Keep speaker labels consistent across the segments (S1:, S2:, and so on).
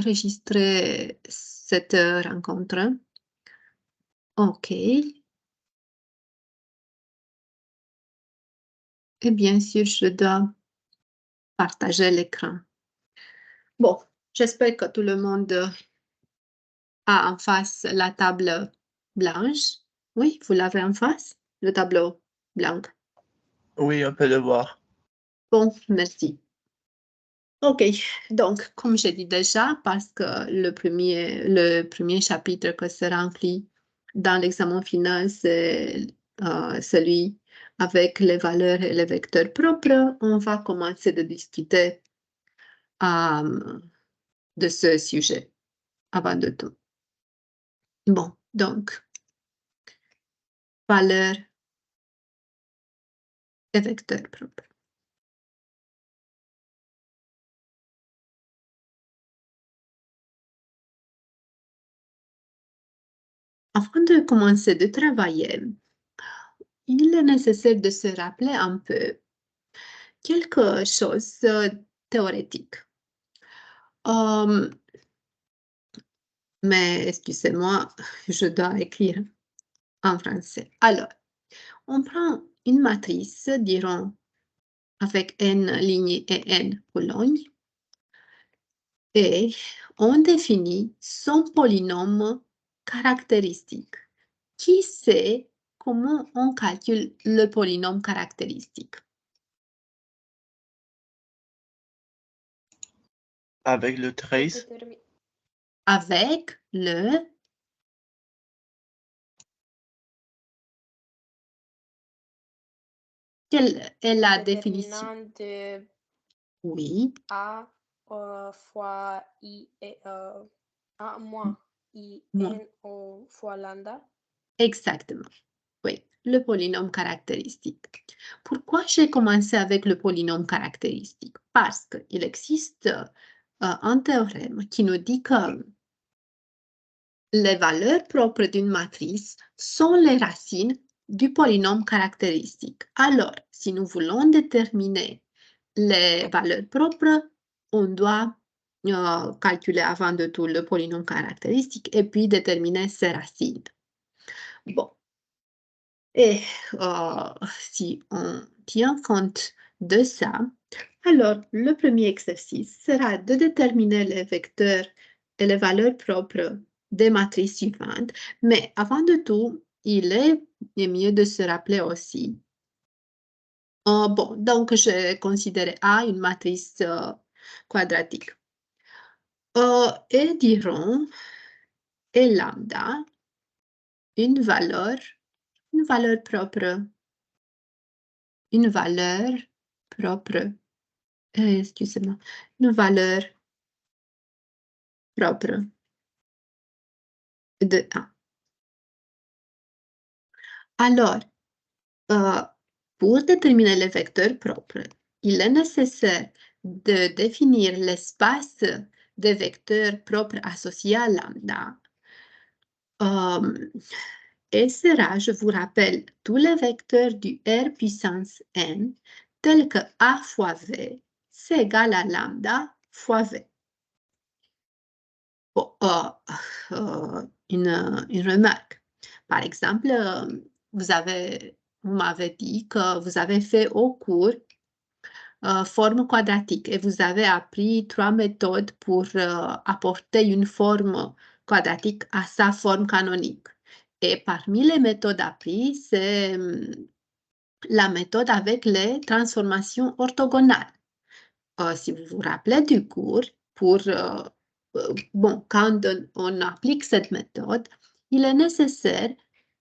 S1: enregistrer cette rencontre. OK. Et bien sûr, je dois partager l'écran. Bon, j'espère que tout le monde a en face la table blanche. Oui, vous l'avez en face, le tableau blanc.
S2: Oui, on peut le voir.
S1: Bon, merci. OK, donc, comme j'ai dit déjà, parce que le premier chapitre que se remplit dans l'examen final, c'est celui avec les valeurs et les vecteurs propres, on va commencer de discuter de ce sujet avant de tout. Bon, donc, valeurs et vecteurs propres. Avant de commencer de travailler, il est nécessaire de se rappeler un peu quelque chose théorétique. Mais excusez-moi, je dois écrire en français. Alors, on prend une matrice, dirons, avec n lignes et n colonnes, et on définit son polynôme caractéristique. Qui sait comment on calcule le polynôme caractéristique?
S2: Avec le trace.
S1: Avec le... Quelle est la définition?
S3: De
S1: Oui.
S3: A fois I et A moins I
S1: Moins.
S3: N O fois lambda.
S1: Exactement. Oui, le polynôme caractéristique. Pourquoi j'ai commencé avec le polynôme caractéristique? Parce qu'il existe un théorème qui nous dit que les valeurs propres d'une matrice sont les racines du polynôme caractéristique. Alors, si nous voulons déterminer les valeurs propres, on doit calculer avant de tout le polynôme caractéristique et puis déterminer ses racines. Bon. Et si on tient compte de ça, alors le premier exercice sera de déterminer les vecteurs et les valeurs propres des matrices suivantes. Mais avant de tout, il est mieux de se rappeler aussi. Bon, donc je considère A une matrice quadratique. Et dirons, et lambda, une valeur propre. Une valeur propre. Excusez-moi. Une valeur propre de A. Alors, pour déterminer les vecteurs propres, il est nécessaire de définir l'espace des vecteurs propres associés à lambda. Et sera, je vous rappelle, tous les vecteurs du R puissance n, tels que A fois V, c'est égal à lambda fois V. Bon, une remarque. Par exemple, vous m'avez dit que vous avez fait au cours forme quadratique et vous avez appris 3 méthodes pour apporter une forme quadratique à sa forme canonique. Et parmi les méthodes apprises, c'est la méthode avec les transformations orthogonales. Si vous vous rappelez du cours, quand on applique cette méthode, il est nécessaire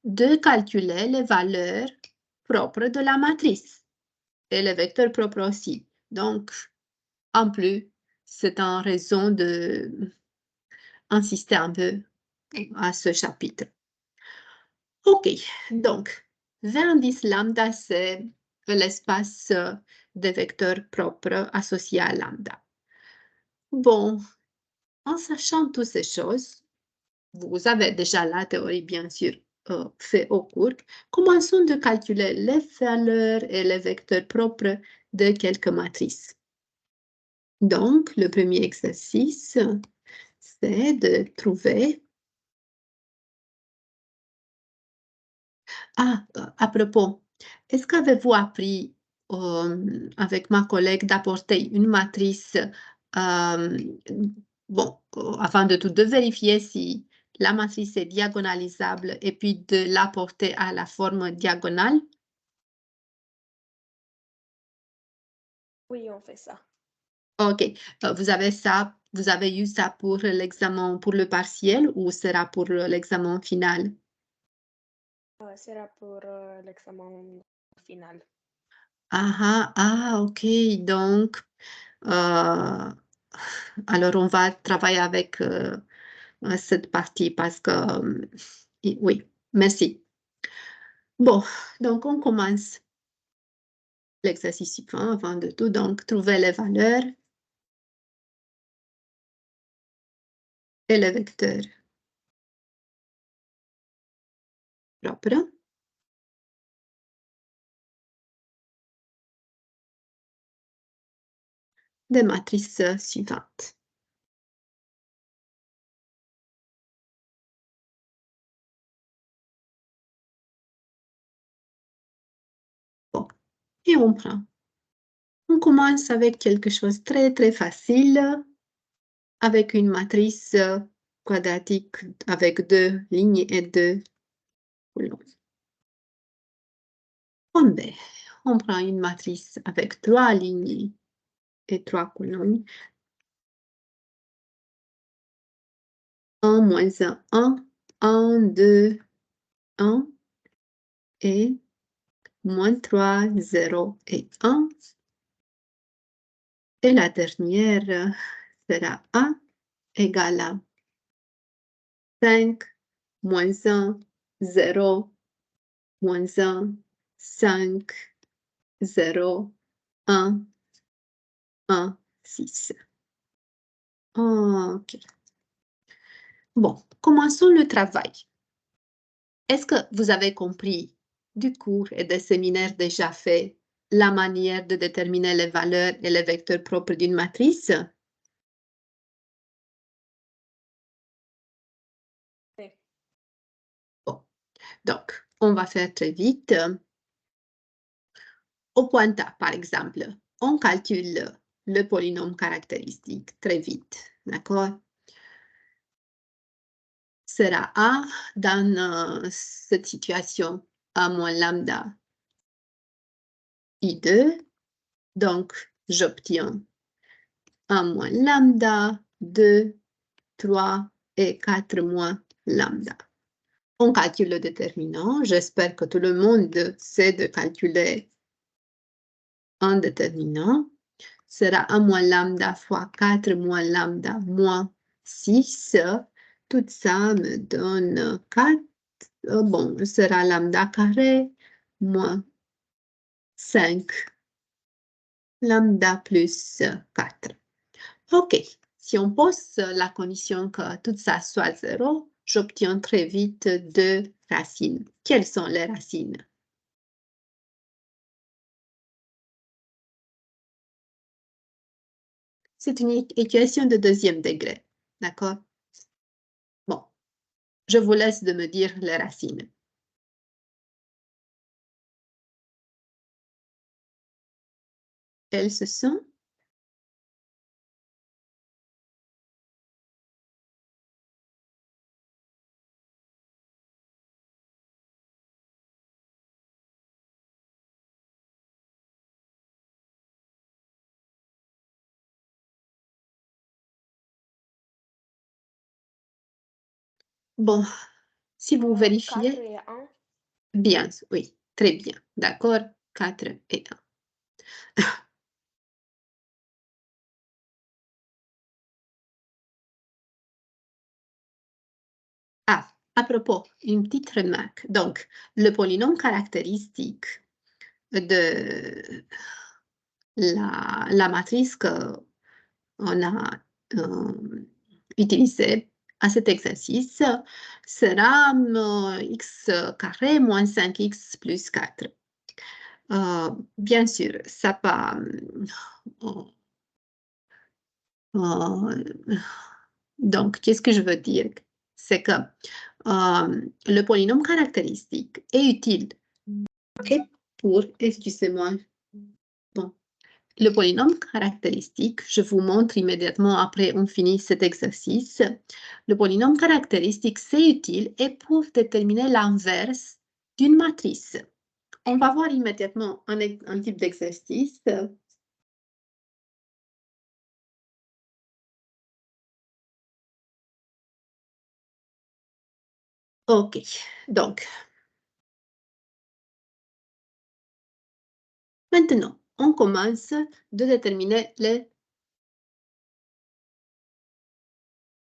S1: de calculer les valeurs propres de la matrice et les vecteurs propres aussi. Donc, en plus, c'est en raison d'insister un peu à ce chapitre. OK, donc, V indice lambda, c'est l'espace des vecteurs propres associés à lambda. Bon, en sachant toutes ces choses, vous avez déjà la théorie, bien sûr, fait au cours. Commençons de calculer les valeurs et les vecteurs propres de quelques matrices. Donc, le premier exercice, c'est de trouver. À propos, est-ce qu'avez-vous appris avec ma collègue d'apporter une matrice, bon, afin de tout de vérifier si la matrice est diagonalisable et puis de l'apporter à la forme diagonale?
S3: Oui, on fait ça.
S1: OK. Vous avez eu ça pour l'examen, pour le partiel ou sera pour l'examen final?
S3: Sera pour l'examen final.
S1: OK. Donc, alors on va travailler avec cette partie parce que, oui, merci. Bon, donc on commence l'exercice suivant avant de tout. Donc, trouver les valeurs et les vecteurs propres. Des matrices suivantes. Bon, et on prend. On commence avec quelque chose de très, très facile, avec une matrice quadratique avec 2 lignes et 2 colonnes. En B, on prend une matrice avec 3 lignes et 3 colonnes. 1, moins 1, 1, 1, 2, 1, et moins 3, 0 et 1. Et la dernière sera A égale à 5, moins 1, 0, moins 1, 5, 0, 1, 1, 6. OK. Bon, commençons le travail. Est-ce que vous avez compris du cours et des séminaires déjà faits la manière de déterminer les valeurs et les vecteurs propres d'une matrice?
S3: Oui.
S1: Bon, donc, on va faire très vite. Au point A, par exemple, on calcule le polynôme caractéristique très vite, d'accord? Sera A dans cette situation A moins lambda I2, donc j'obtiens A moins lambda, 2, 3 et 4 moins lambda. On calcule le déterminant. J'espère que tout le monde sait de calculer un déterminant. Sera 1 moins lambda fois 4 moins lambda moins 6. Tout ça me donne 4. Bon, sera lambda carré moins 5 lambda plus 4. OK. Si on pose la condition que tout ça soit 0, j'obtiens très vite 2 racines. Quelles sont les racines? C'est une équation de deuxième degré. D'accord? Bon, je vous laisse de me dire les racines. Elles se sont? Bon, si vous
S3: 4
S1: vérifiez,
S3: et 1.
S1: bien, oui, très bien. D'accord? 4 et 1. À propos, une petite remarque. Donc, le polynôme caractéristique de la matrice qu'on a utilisée à cet exercice sera x carré moins 5x plus 4. Bien sûr, ça pas... Donc, qu'est-ce que je veux dire? C'est que le polynôme caractéristique est utile et pour, excusez-moi, bon, le polynôme caractéristique, je vous montre immédiatement après on finit cet exercice. Le polynôme caractéristique, c'est utile et pour déterminer l'inverse d'une matrice. On va voir immédiatement un type d'exercice. OK, donc, maintenant, on commence de déterminer les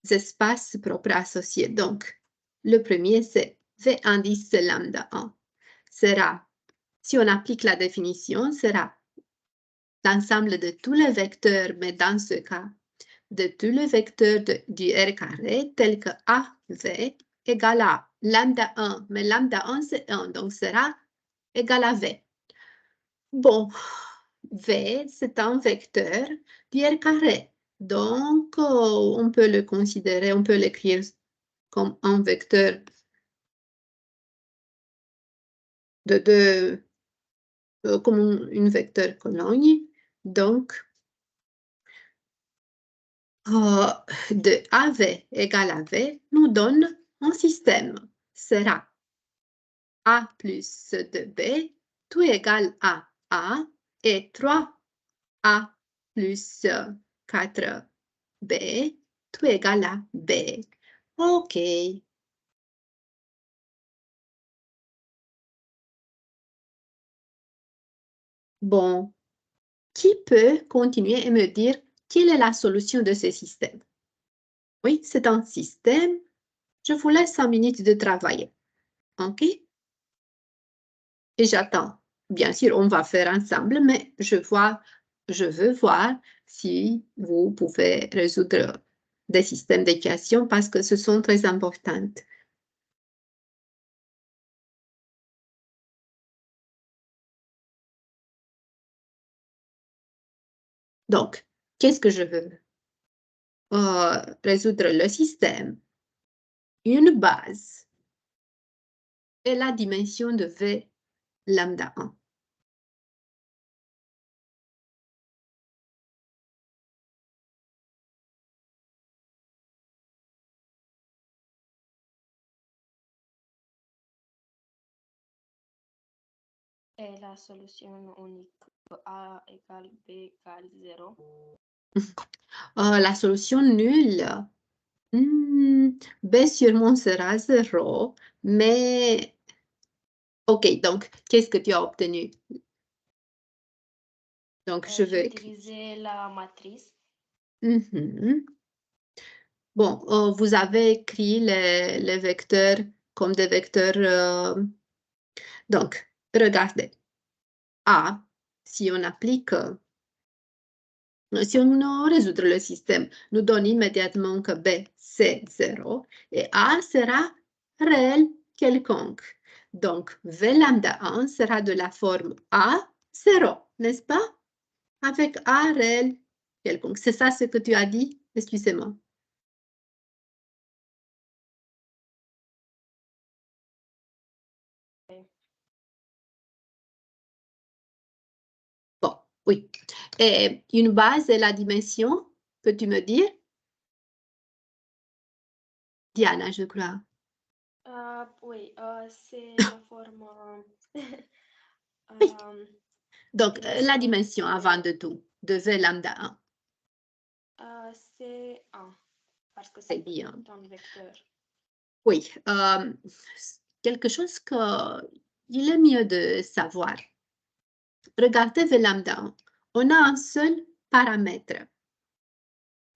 S1: espaces propres associés. Donc, le premier, c'est V indice lambda 1. Sera, si on applique la définition, sera l'ensemble de tous les vecteurs, mais dans ce cas, de tous les vecteurs du R carré, tels que AV égale à lambda 1, mais lambda 1, c'est 1, donc sera égal à V. Bon, V, c'est un vecteur du R carré. Donc, on peut le considérer, on peut l'écrire comme un vecteur comme une vecteur colonne. Donc, de AV égale à V nous donne un système. Sera A plus 2B, tout égale à A, et 3A plus 4B, tout égale à B. OK. Bon, qui peut continuer et me dire quelle est la solution de ce système? Oui, c'est un système. Je vous laisse 5 minutes de travailler. OK? Et j'attends. Bien sûr, on va faire ensemble, mais je veux voir si vous pouvez résoudre des systèmes d'équations parce que ce sont très importantes. Donc, qu'est-ce que je veux? Résoudre le système, une base et la dimension de V lambda 1.
S3: Et la solution unique A égale B égale 0.
S1: La solution nulle, B sûrement sera 0, mais OK, donc qu'est-ce que tu as obtenu? Donc, je
S3: J'ai
S1: vais
S3: utilisé la matrice.
S1: Bon, vous avez écrit les vecteurs comme des vecteurs. Donc, regardez. A, si on applique, si on résout le système, nous donne immédiatement que B, c'est 0 et A sera réel quelconque. Donc, V lambda 1 sera de la forme A, 0, n'est-ce pas? Avec A réel quelconque. C'est ça ce que tu as dit? Excusez-moi. Bon, oui. Et une base et la dimension, peux-tu me dire? Diana, je crois.
S3: Oui, c'est la forme.
S1: Oui. Donc, la
S3: dimension,
S1: dimension avant de tout, de V lambda 1.
S3: c'est 1, parce que
S1: C'est
S3: c'est
S1: bien.
S3: un vecteur.
S1: Oui. Quelque chose il est mieux de savoir. Regardez V lambda 1. On a un seul paramètre.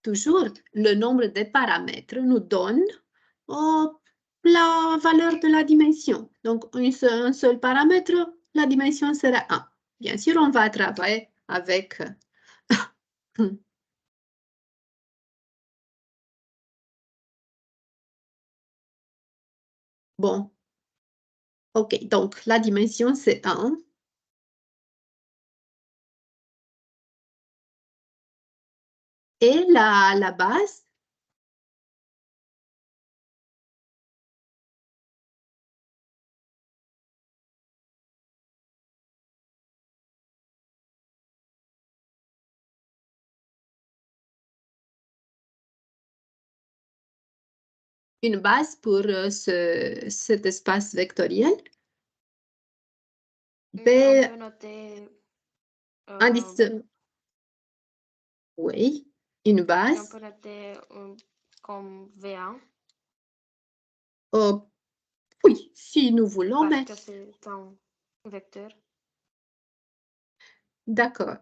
S1: Toujours, le nombre de paramètres nous donne la valeur de la dimension. Donc, un seul paramètre, la dimension sera 1. Bien sûr, on va travailler avec... Bon, OK, donc la dimension, c'est 1. Et la base, une base pour cet espace vectoriel.
S3: On
S1: B,
S3: peut noter
S1: oui, une
S3: on
S1: base.
S3: peut noter comme V1
S1: Oui, si nous voulons,
S3: parce
S1: mais
S3: que c'est un vecteur.
S1: d'accord.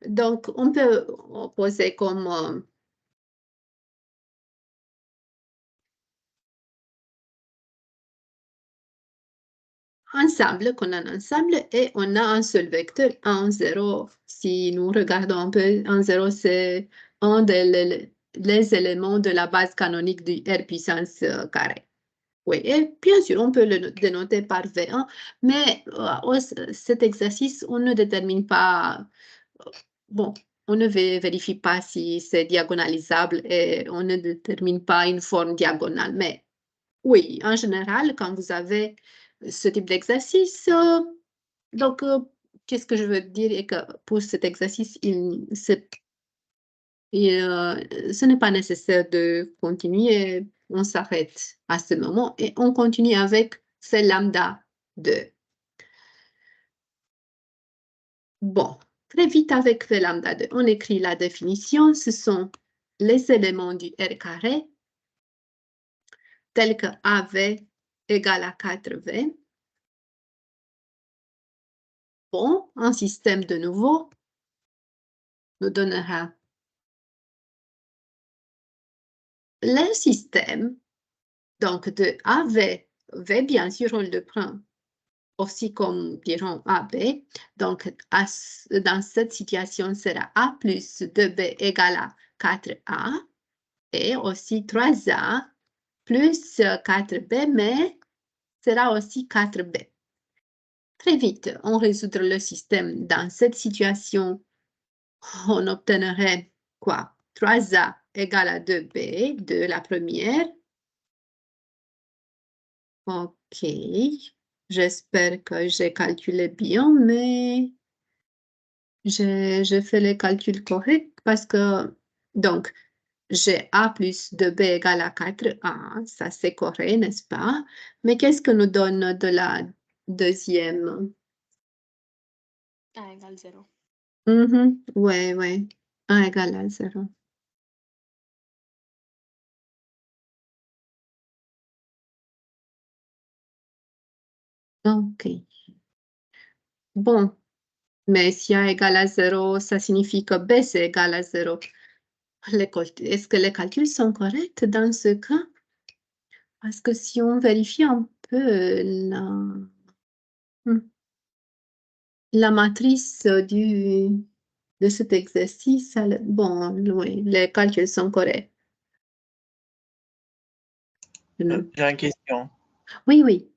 S1: Donc, on peut poser comme ensemble, qu'on a un ensemble, et on a un seul vecteur, 1, 0. Si nous regardons un peu, 1, 0, c'est un des les éléments de la base canonique du R puissance carré. Oui, et bien sûr, on peut le dénoter par V1, mais cet exercice, on ne détermine pas, bon, on ne vérifie pas si c'est diagonalisable et on ne détermine pas une forme diagonale. Mais oui, en général, quand vous avez ce type d'exercice, donc, qu'est-ce que je veux dire est que pour cet exercice, ce n'est pas nécessaire de continuer, on s'arrête à ce moment et on continue avec C lambda 2. Bon, très vite avec V lambda 2, on écrit la définition, ce sont les éléments du R carré tels que AV égale à 4V. Bon, un système de nouveau nous donnera le système donc de AV, V bien sûr on le prend aussi comme dirons AB. Donc dans cette situation sera A plus 2B égale à 4A et aussi 3A plus 4B, mais sera aussi 4B. Très vite, on résoudre le système. Dans cette situation, on obtiendrait quoi? 3A égale à 2B de la première. OK. J'espère que j'ai calculé bien, mais j'ai fait les calculs corrects parce que, donc, j'ai A plus 2B égale à 4A. Ça, c'est correct, n'est-ce pas? Mais qu'est-ce que nous donne de la deuxième?
S3: A égale 0.
S1: Ouais, ouais. A égale à 0. OK. Bon, mais si A égale à 0, ça signifie que B, c'est égal à 0. Est-ce que les calculs sont corrects dans ce cas? Parce que si on vérifie un peu la matrice de cet exercice, bon, oui, les calculs sont corrects.
S2: J'ai une question.
S1: Oui, oui.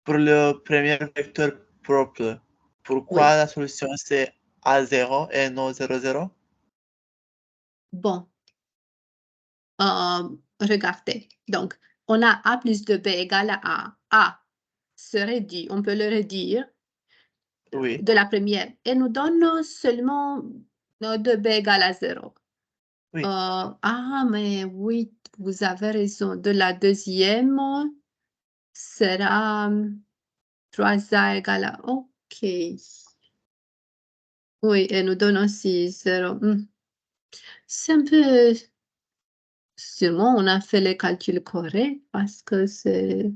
S2: Pour le premier vecteur propre, pourquoi
S1: Oui.
S2: la solution c'est A0 et non 0, 0?
S1: Bon, regardez. Donc, on a A plus 2B égale à A. A se réduit, on peut le réduire
S2: Oui,
S1: de la première et nous donne seulement 2B égale à 0.
S2: oui.
S1: Mais oui, vous avez raison. De la deuxième sera 3A égale à... OK. Oui, et nous donne aussi 0. C'est un peu... Sûrement, on a fait les calculs corrects parce que c'est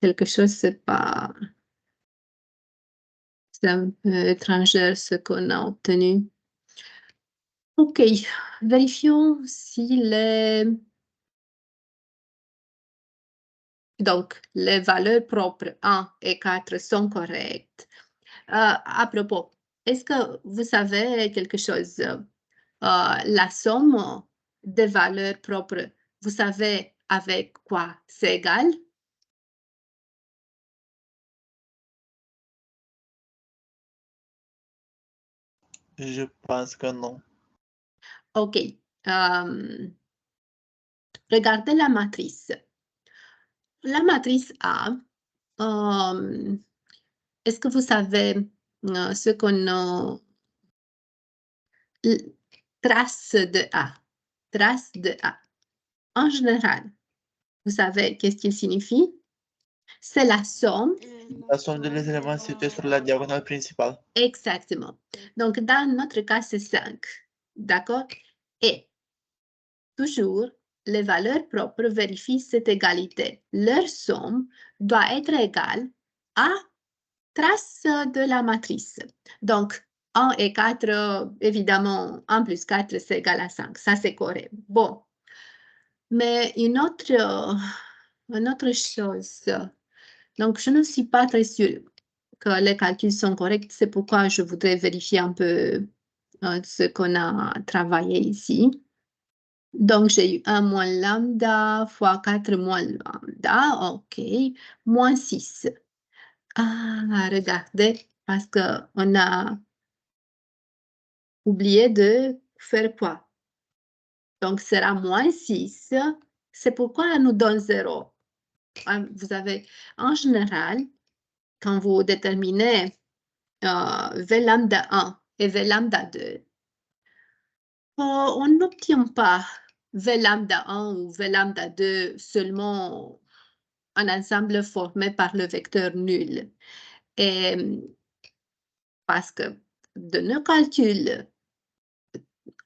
S1: quelque chose, c'est pas... C'est un peu étranger ce qu'on a obtenu. OK. Vérifions si donc, les valeurs propres 1 et 4 sont correctes. À propos, est-ce que vous savez quelque chose? La somme des valeurs propres, vous savez avec quoi c'est égal?
S2: Je pense que non.
S1: OK. Regardez la matrice. La matrice A, est-ce que vous savez ce qu'on trace de A? Trace de A. en général, vous savez qu'est-ce qu'il signifie? C'est la somme.
S2: La somme des éléments situés sur la diagonale principale.
S1: Exactement. Donc, dans notre cas, c'est 5. D'accord? Et toujours, les valeurs propres vérifient cette égalité. Leur somme doit être égale à trace de la matrice. Donc, 1 et 4, évidemment, 1 plus 4, c'est égal à 5. Ça, c'est correct. Bon. Mais une autre chose, donc je ne suis pas très sûre que les calculs sont corrects. C'est pourquoi je voudrais vérifier un peu ce qu'on a travaillé ici. Donc, j'ai eu 1 moins lambda fois 4 moins lambda. OK. Moins 6. Ah, regardez, parce qu'on a oublié de faire quoi? Donc, sera moins 6. C'est pourquoi elle nous donne 0. Vous avez, en général, quand vous déterminez V lambda 1 et V lambda 2, on n'obtient pas V lambda 1 ou V lambda 2 seulement un ensemble formé par le vecteur nul. Et parce que de nos calculs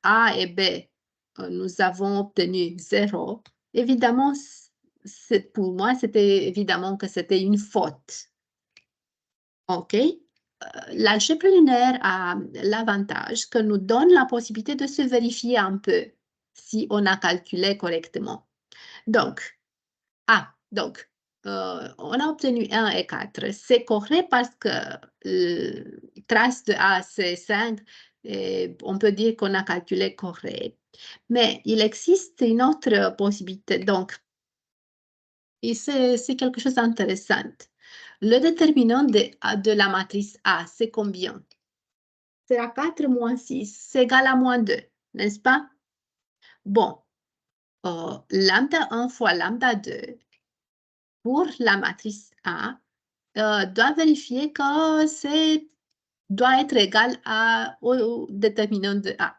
S1: A et B, nous avons obtenu 0. Évidemment, pour moi, c'était évidemment que c'était une faute. OK? L'algèbre linéaire a l'avantage que nous donne la possibilité de se vérifier un peu si on a calculé correctement. Donc, on a obtenu 1 et 4. C'est correct parce que trace de A, c'est 5. Et on peut dire qu'on a calculé correct. Mais il existe une autre possibilité. Donc, c'est quelque chose d'intéressant. Le déterminant de la matrice A, c'est combien? Sera 4 moins 6, c'est égal à moins 2, n'est-ce pas? Bon, lambda 1 fois lambda 2 pour la matrice A doit vérifier que doit être égal au déterminant de A.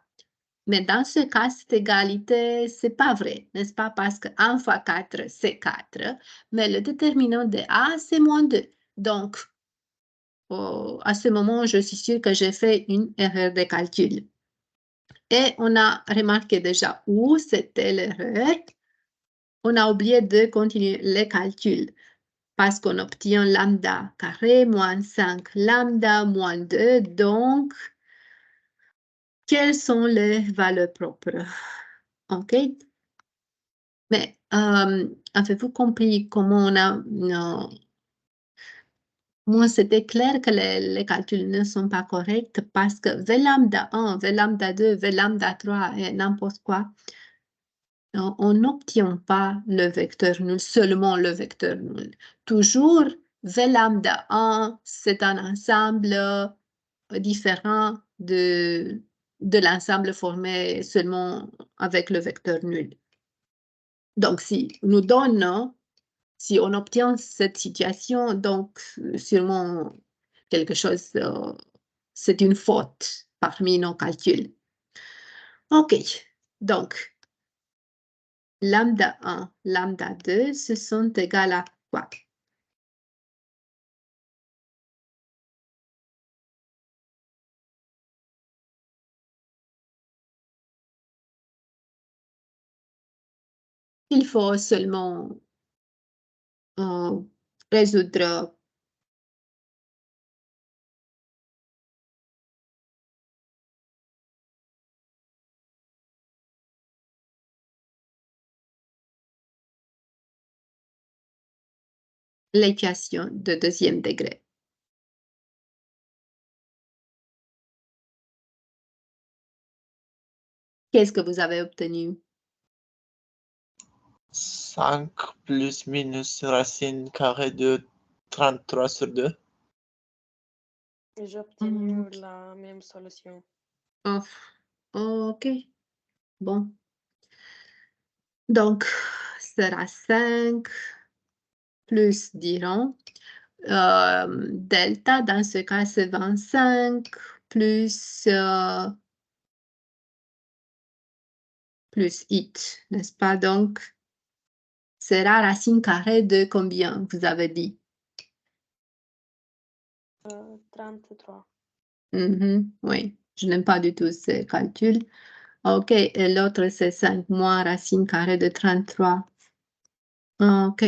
S1: Mais dans ce cas, cette égalité, ce n'est pas vrai, n'est-ce pas? Parce que 1 fois 4, c'est 4, mais le déterminant de A, c'est moins 2. Donc, à ce moment, je suis sûre que j'ai fait une erreur de calcul. Et on a remarqué déjà où c'était l'erreur. On a oublié de continuer les calculs parce qu'on obtient lambda carré moins 5 lambda moins 2. Donc, quelles sont les valeurs propres? OK? Mais avez-vous compris comment on a... Moi, c'était clair que les calculs ne sont pas corrects parce que V lambda 1, V lambda 2, V lambda 3 et n'importe quoi, on n'obtient pas le vecteur nul, seulement le vecteur nul. Toujours, V lambda 1, c'est un ensemble différent de l'ensemble formé seulement avec le vecteur nul. Donc, si on obtient cette situation, donc sûrement quelque chose, c'est une faute parmi nos calculs. OK, donc lambda 1, lambda 2, ce sont égales à quoi? Il faut seulement résoudre l'équation de deuxième degré. Qu'est-ce que vous avez obtenu?
S2: 5 plus minus racine carrée de 33 sur 2.
S3: J'ai obtenu la même solution.
S1: OK, bon. Donc, sera 5 plus, dirons, delta, dans ce cas, c'est 25 plus it, n'est-ce pas? Donc, sera racine carrée de combien, vous avez dit?
S3: 33.
S1: Oui, je n'aime pas du tout ces calculs. OK, et l'autre, c'est 5 moins racine carrée de 33. OK.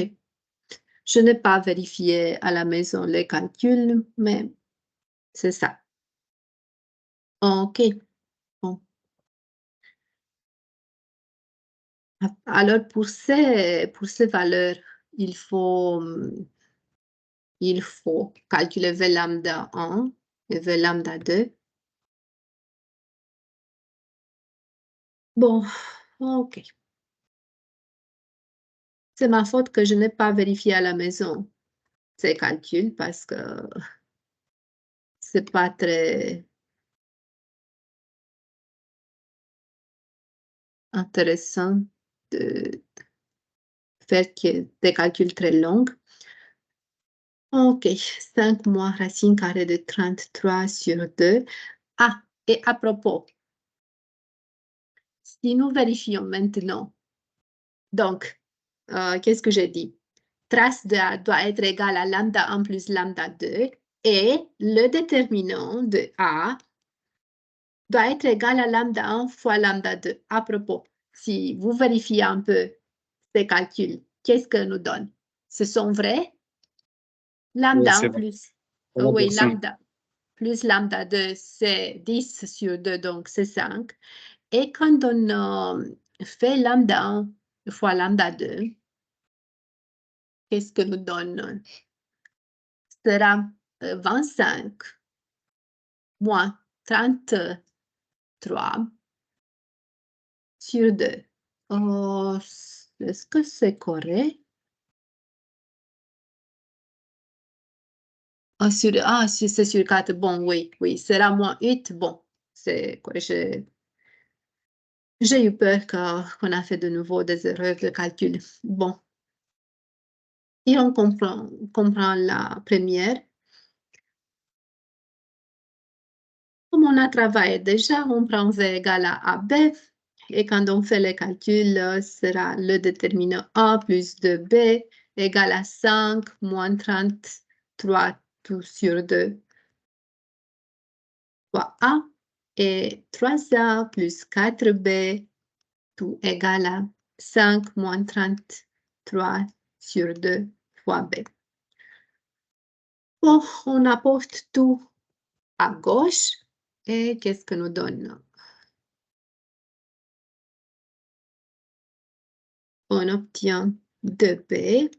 S1: Je n'ai pas vérifié à la maison les calculs, mais c'est ça. OK. Bon. Alors, pour ces valeurs, il faut calculer V lambda 1 et V lambda 2. Bon, OK. C'est ma faute que je n'ai pas vérifié à la maison ces calculs parce que c'est pas très intéressant de faire des calculs très longs. OK, 5 moins racine carrée de 33 sur 2. Ah, et à propos, si nous vérifions maintenant, donc, qu'est-ce que j'ai dit? Trace de A doit être égale à lambda 1 plus lambda 2 et le déterminant de A doit être égal à lambda 1 fois lambda 2. À propos, si vous vérifiez un peu ces calculs, qu'est-ce que nous donne? Ce sont vrais? Lambda 1 plus, oui,
S4: 100%.
S1: lambda plus lambda 2, c'est 10 sur 2, donc c'est 5. Et quand on fait lambda 1 fois lambda 2, qu'est-ce que nous donne? Sera 25 moins 33 sur 2. Oh, est-ce que c'est correct? C'est sur 4. Bon, oui, oui, sera moins 8. Bon, c'est quoi? J'ai eu peur qu'on a fait de nouveau des erreurs de calcul. Bon. Et on comprend la première. Comme on a travaillé déjà, on prend V égale à AB. Et quand on fait les calculs, sera le déterminant A plus 2B égale à 5 moins 33 tout sur 2 fois A. Et 3A plus 4B tout égale à 5 moins 33 sur 2 fois B. Bon, on apporte tout à gauche. Et qu'est-ce que nous donne? On obtient 2B.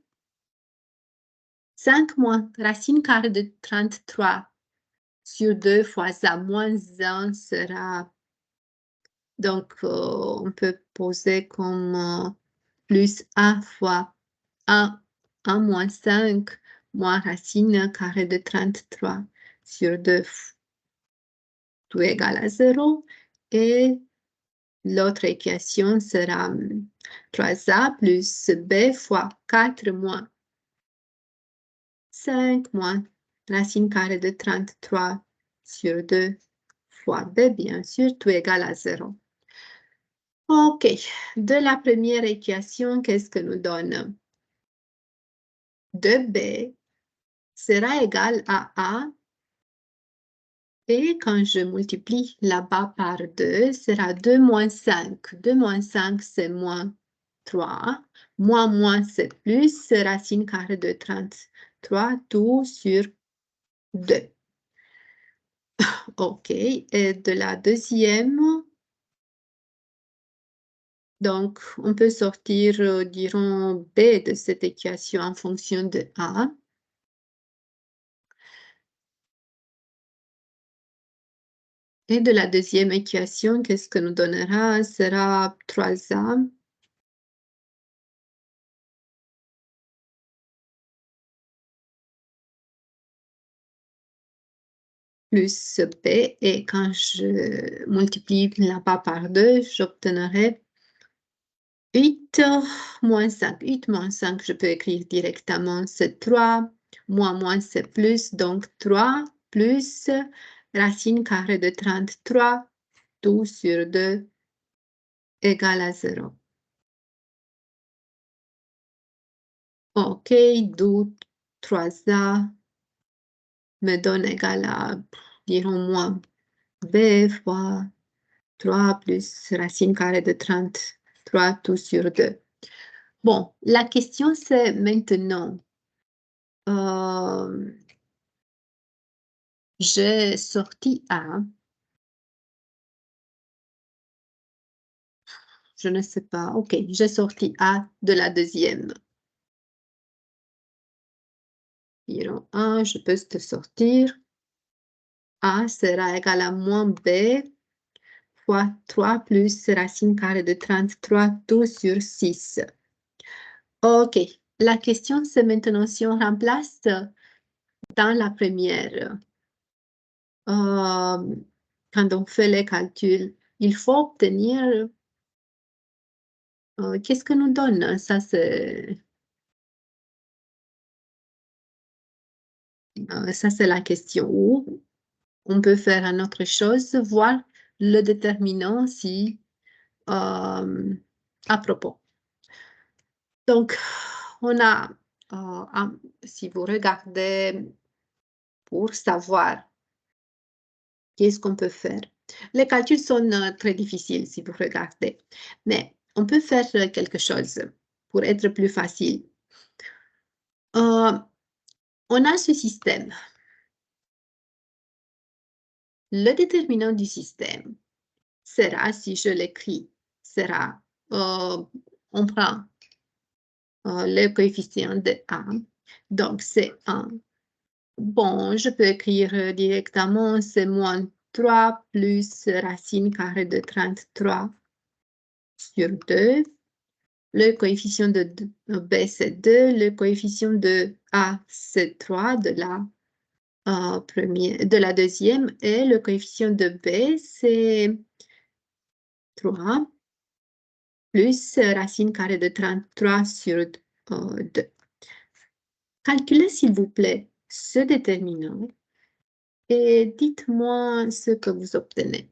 S1: 5 moins racine carrée de 33 sur 2 fois A moins 1 sera... Donc, on peut poser comme plus A fois 1 moins 5 moins racine carrée de 33 sur 2 tout égal à 0. Et l'autre équation sera 3A plus B fois 4 moins 5 moins racine carrée de 33 sur 2 fois B, bien sûr, tout égal à 0. OK. De la première équation, qu'est-ce que nous donne? 2B sera égal à A. Et quand je multiplie là-bas par 2, sera 2 moins 5. 2 moins 5, c'est moins 3. Moins, c'est plus. Racine carrée de 33, tout sur 2. OK. Et de la deuxième, donc, on peut sortir, dirons, B de cette équation en fonction de A. Et de la deuxième équation, qu'est-ce que nous donnera? Sera 3A plus B. Et quand je multiplie là-bas par 2, j'obtiendrai 8 moins 5. 8 moins 5, je peux écrire directement, c'est 3. Moins, c'est plus. Donc, 3 plus racine carrée de 33, tout sur 2 égale à 0. OK, d'où 3A me donne égal à, dirons moins, B fois 3 plus racine carrée de 33 tout sur 2. Bon, la question c'est maintenant, j'ai sorti A. Je ne sais pas. OK, j'ai sorti A de la deuxième. Dirons 1, je peux te sortir. A sera égal à moins B fois 3 plus racine carrée de 33 tout sur 6. OK, la question c'est maintenant si on remplace dans la première, quand on fait les calculs, il faut obtenir, qu'est-ce que nous donne? Ça c'est la question. Ou on peut faire une autre chose, voir le déterminant si, à propos. Donc, on a, si vous regardez pour savoir qu'est-ce qu'on peut faire. Les calculs sont très difficiles si vous regardez, mais on peut faire quelque chose pour être plus facile. On a ce système. Le déterminant du système sera, si je l'écris, sera, on prend le coefficient de A, donc c'est 1. Bon, je peux écrire directement, c'est moins 3 plus racine carrée de 33 sur 2. Le coefficient de B, c'est 2. Le coefficient de A, c'est 3 de la deuxième. Et le coefficient de B, c'est 3 plus racine carrée de 33 sur 2. Calculez, s'il vous plaît, ce déterminant et dites-moi ce que vous obtenez.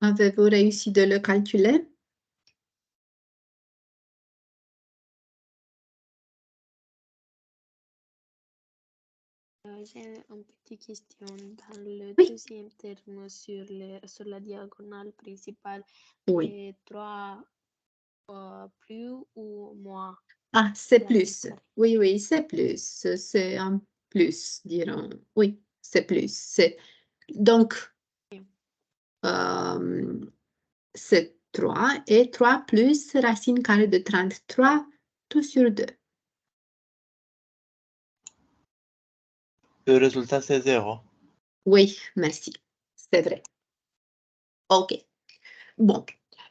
S1: Avez-vous réussi de le calculer?
S3: J'ai une petite question. Dans le
S1: Oui.
S3: deuxième terme sur la diagonale principale,
S1: Oui.
S3: c'est 3 plus ou moins?
S1: Ah, c'est
S3: La
S1: plus.
S3: carré.
S1: Oui, c'est plus. C'est un plus, dirons. Oui, c'est plus. Donc, c'est 3 et 3 plus racine carrée de 33 tout sur 2.
S2: Le résultat, c'est 0.
S1: Oui, merci. C'est vrai. OK. Bon,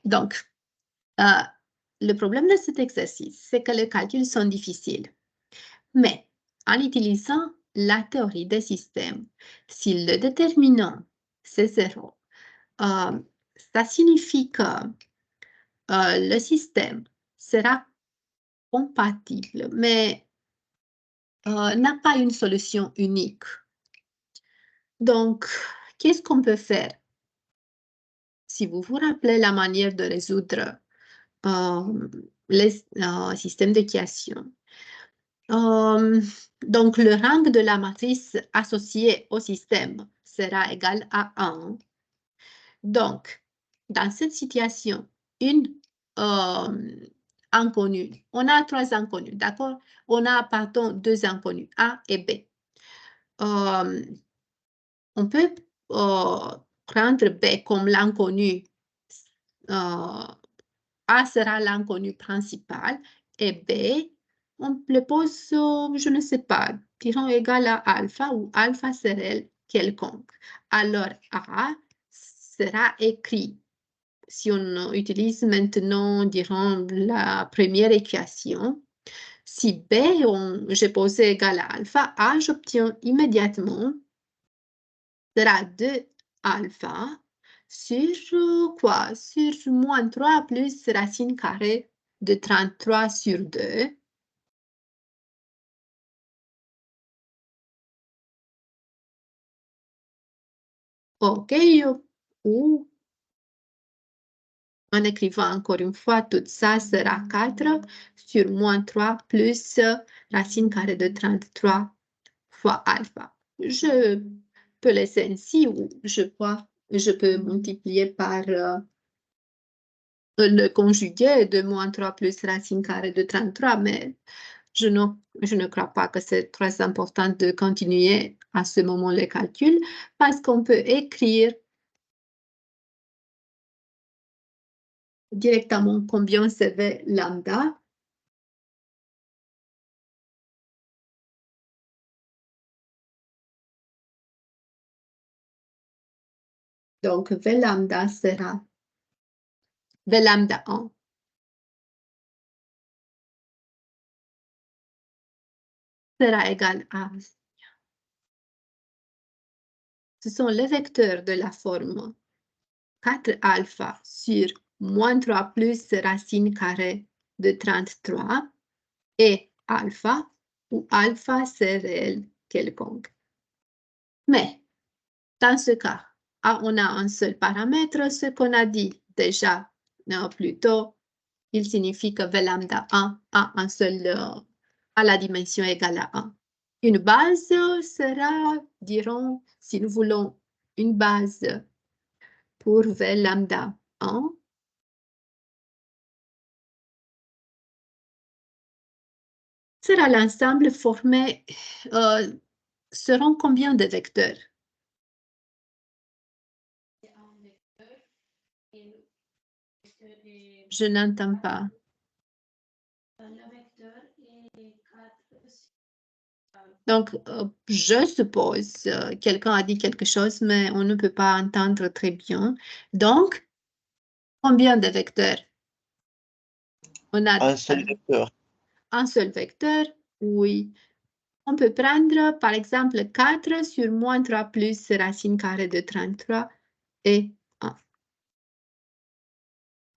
S1: donc, le problème de cet exercice, c'est que les calculs sont difficiles. Mais en utilisant la théorie des systèmes, si le déterminant, c'est 0, ça signifie que le système sera compatible, mais n'a pas une solution unique. Donc, qu'est-ce qu'on peut faire? Si vous vous rappelez la manière de résoudre les systèmes d'équation, donc le rang de la matrice associée au système sera égal à 1. Donc, dans cette situation, une inconnue, on a 3 inconnus, d'accord? On a, pardon, 2 inconnus, A et B. On peut prendre B comme l'inconnu A sera l'inconnu principal et B, on le pose, je ne sais pas, disons égal à alpha ou alpha serait quelconque. Alors A sera écrit. Si on utilise maintenant, disons, la première équation, si B, j'ai posé égal à alpha, A, j'obtiens immédiatement sera 2 alpha sur quoi? Sur moins 3 plus racine carrée de 33 sur 2. OK, ou en écrivant encore une fois, tout ça sera 4 sur moins 3 plus racine carrée de 33 fois alpha. Je peux laisser ainsi ou je peux multiplier par le conjugué de moins 3 plus racine carrée de 33, mais je ne crois pas que c'est très important de continuer à ce moment les calculs parce qu'on peut écrire directement combien c'est V lambda. Donc, V lambda sera V lambda 1 sera égal à... Ce sont les vecteurs de la forme 4 alpha sur moins 3 plus racine carrée de 33 et alpha, où alpha c'est réel quelconque. Mais, dans ce cas, on a un seul paramètre, ce qu'on a dit déjà plus tôt, il signifie que V lambda 1 a un seul, à la dimension égale à 1. Une base sera, dirons, si nous voulons une base pour V lambda 1, sera l'ensemble formé, seront combien de vecteurs? Je n'entends pas. Donc, je suppose, quelqu'un a dit quelque chose, mais on ne peut pas entendre très bien. Donc, combien de vecteurs? On a
S2: Un seul vecteur.
S1: un seul vecteur, oui. On peut prendre, par exemple, 4 sur moins 3 plus racine carrée de 33 et 1.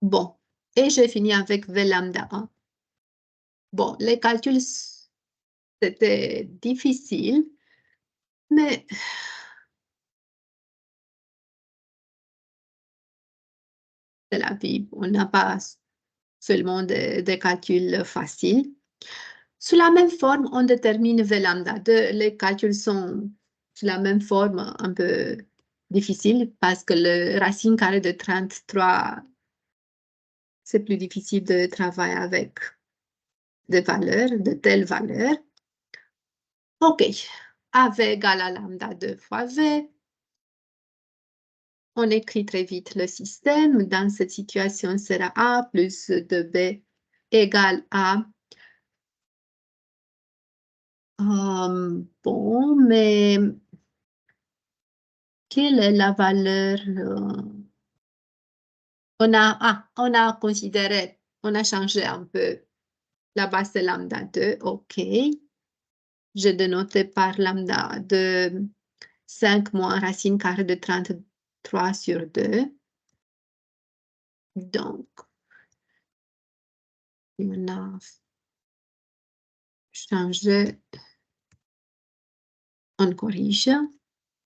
S1: Bon, et j'ai fini avec V lambda 1. Bon, les calculs, c'était difficile, mais c'est la vie. On n'a pas seulement des calculs faciles. Sous la même forme, on détermine V lambda 2. Les calculs sont sous la même forme, un peu difficile parce que le racine carrée de 33, c'est plus difficile de travailler avec des valeurs, de telles valeurs. OK. AV égale à lambda 2 fois V. On écrit très vite le système. Dans cette situation, sera A plus 2B égale à... bon, mais quelle est la valeur? On a considéré, on a changé un peu la base de lambda 2. OK. J'ai dénoté par lambda de 5 moins racine carrée de 33 sur 2. Donc, on a changé, on corrige.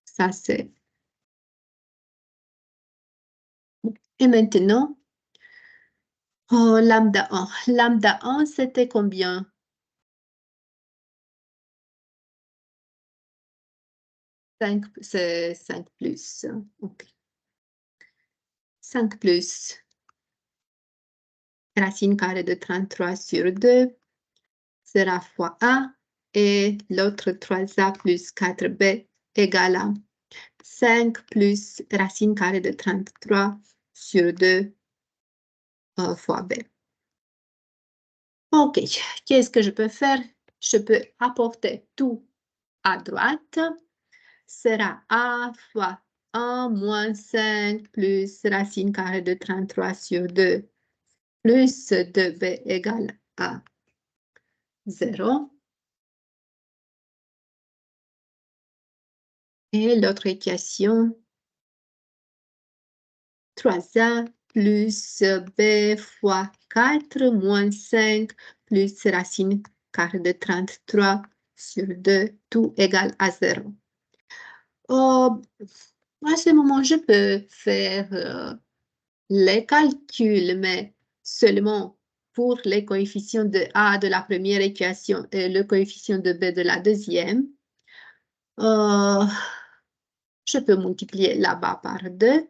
S1: Ça, c'est... Et maintenant, lambda 1. Lambda 1, c'était combien? C'est 5 plus. OK. 5 plus racine carrée de 33 sur 2 sera fois A et l'autre 3A plus 4B égale à 5 plus racine carrée de 33 sur 2 fois B. OK, qu'est-ce que je peux faire? Je peux apporter tout à droite. Sera A fois 1 moins 5 plus racine carrée de 33 sur 2 plus 2B égale à 0. Et l'autre équation, 3A plus B fois 4 moins 5 plus racine carrée de 33 sur 2, tout égale à 0. À ce moment, je peux faire les calculs, mais seulement pour les coefficients de A de la première équation et le coefficient de B de la deuxième. Je peux multiplier là-bas par 2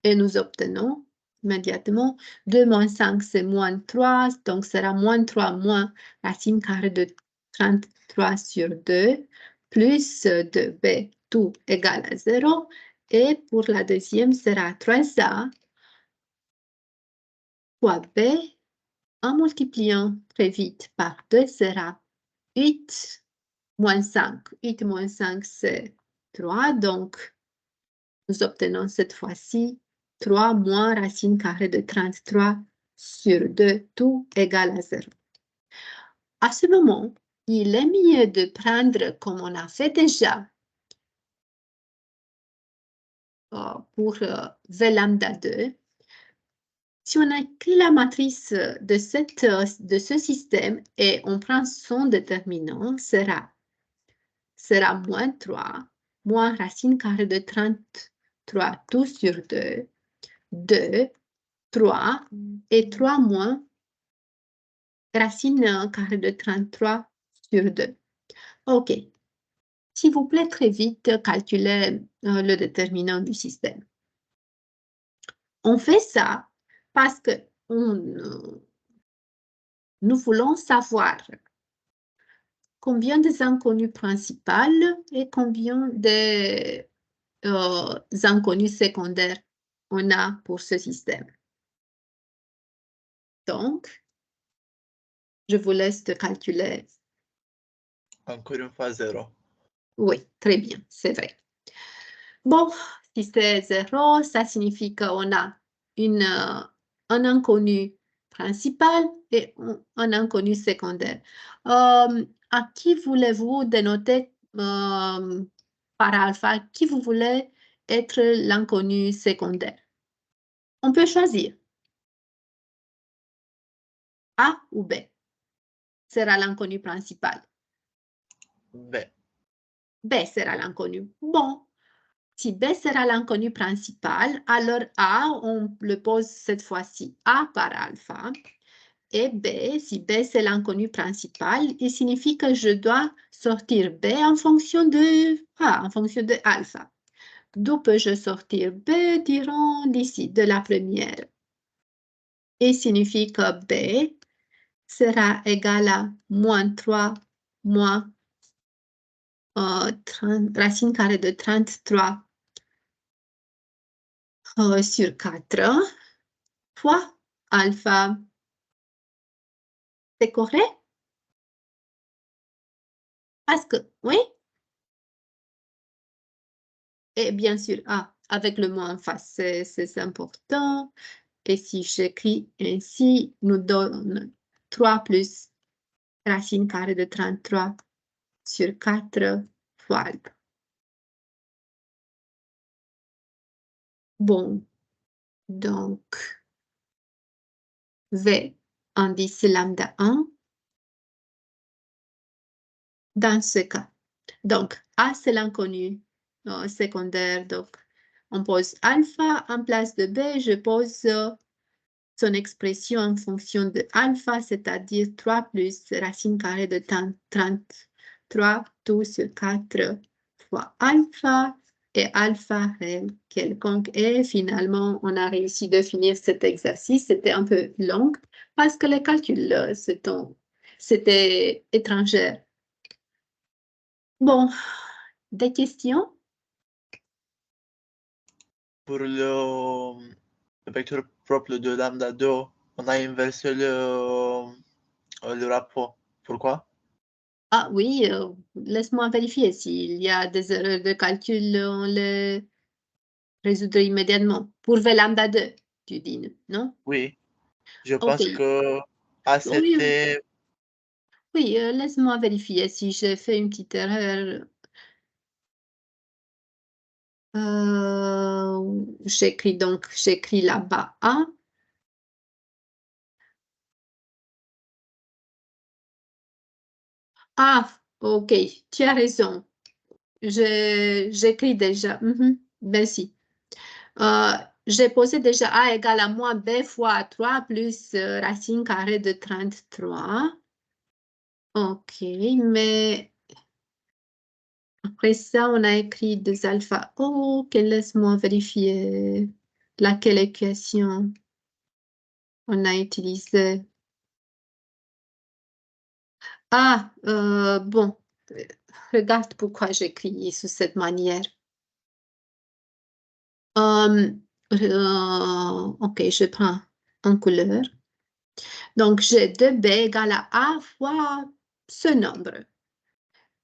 S1: et nous obtenons immédiatement 2 moins 5, c'est moins 3, donc sera moins 3 moins racine carrée de 33 sur 2 plus 2b, tout égal à 0. Et pour la deuxième sera 3a fois b, en multipliant très vite par 2 sera 8 moins 5. 8 moins 5, c'est 3, donc nous obtenons cette fois-ci 3 moins racine carrée de 33 sur 2, tout égal à 0. À ce moment, il est mieux de prendre, comme on a fait déjà, pour V lambda 2, si on écrit la matrice de ce système et on prend son déterminant, sera moins 3, moins racine carrée de 33 tout sur 2, 2, 3 et 3 moins racine carrée de 33 sur 2. OK. S'il vous plaît, très vite, calculez le déterminant du système. On fait ça parce que nous voulons savoir combien des inconnues principales et combien des inconnues secondaires on a pour ce système. Donc, je vous laisse calculer.
S2: Encore une fois, 0.
S1: Oui, très bien, c'est vrai. Bon, si c'est 0, ça signifie qu'on a un inconnu principal et un inconnu secondaire. À qui voulez-vous dénoter par alpha? Qui vous voulez être l'inconnu secondaire? On peut choisir A ou B. Sera l'inconnu principal.
S2: B.
S1: B sera l'inconnu. Bon, si B sera l'inconnu principal, alors A, on le pose cette fois-ci A par alpha. Et B, si B c'est l'inconnu principal, il signifie que je dois sortir B en fonction de A, en fonction de alpha. D'où peux-je sortir B, dirons d'ici, de la première. Il signifie que B sera égal à moins 3 moins racine carrée de 33 sur 4 fois alpha. C'est correct? Parce que, oui. Et bien sûr, avec le mot en face, c'est important. Et si j'écris ainsi, nous donne 3 plus racine carrée de 33 sur 4 fois alpha. Bon, donc, V indice lambda 1 dans ce cas. Donc, A, c'est l'inconnu secondaire. Donc, on pose alpha en place de B. Je pose son expression en fonction de alpha, c'est-à-dire 3 plus racine carrée de 33 tout sur 4 fois alpha et alpha réel quelconque. Et finalement, on a réussi de finir cet exercice. C'était un peu long parce que les calculs, c'était étranger. Bon, des questions?
S2: Pour le vecteur propre de lambda 2, on a inversé le rapport. Pourquoi?
S1: Ah oui, laisse-moi vérifier s'il y a des erreurs de calcul, on les résoudra immédiatement. Pour V lambda 2, tu dis, non?
S2: Oui, je
S1: Ok,
S2: pense que A,
S1: oui,
S2: c'était...
S1: oui, laisse-moi vérifier si j'ai fait une petite erreur. J'écris là-bas A. Ah, ok, tu as raison. J'écris déjà. Merci. Euh, j'ai posé déjà A égale à moins B fois 3 plus racine carrée de 33. Ok, mais après ça, on a écrit 2 alpha. Ok, laisse-moi vérifier laquelle équation on a utilisée. Ah, bon, regarde pourquoi j'écris sous cette manière. Ok, je prends en couleur. Donc, j'ai 2B égale à A fois ce nombre.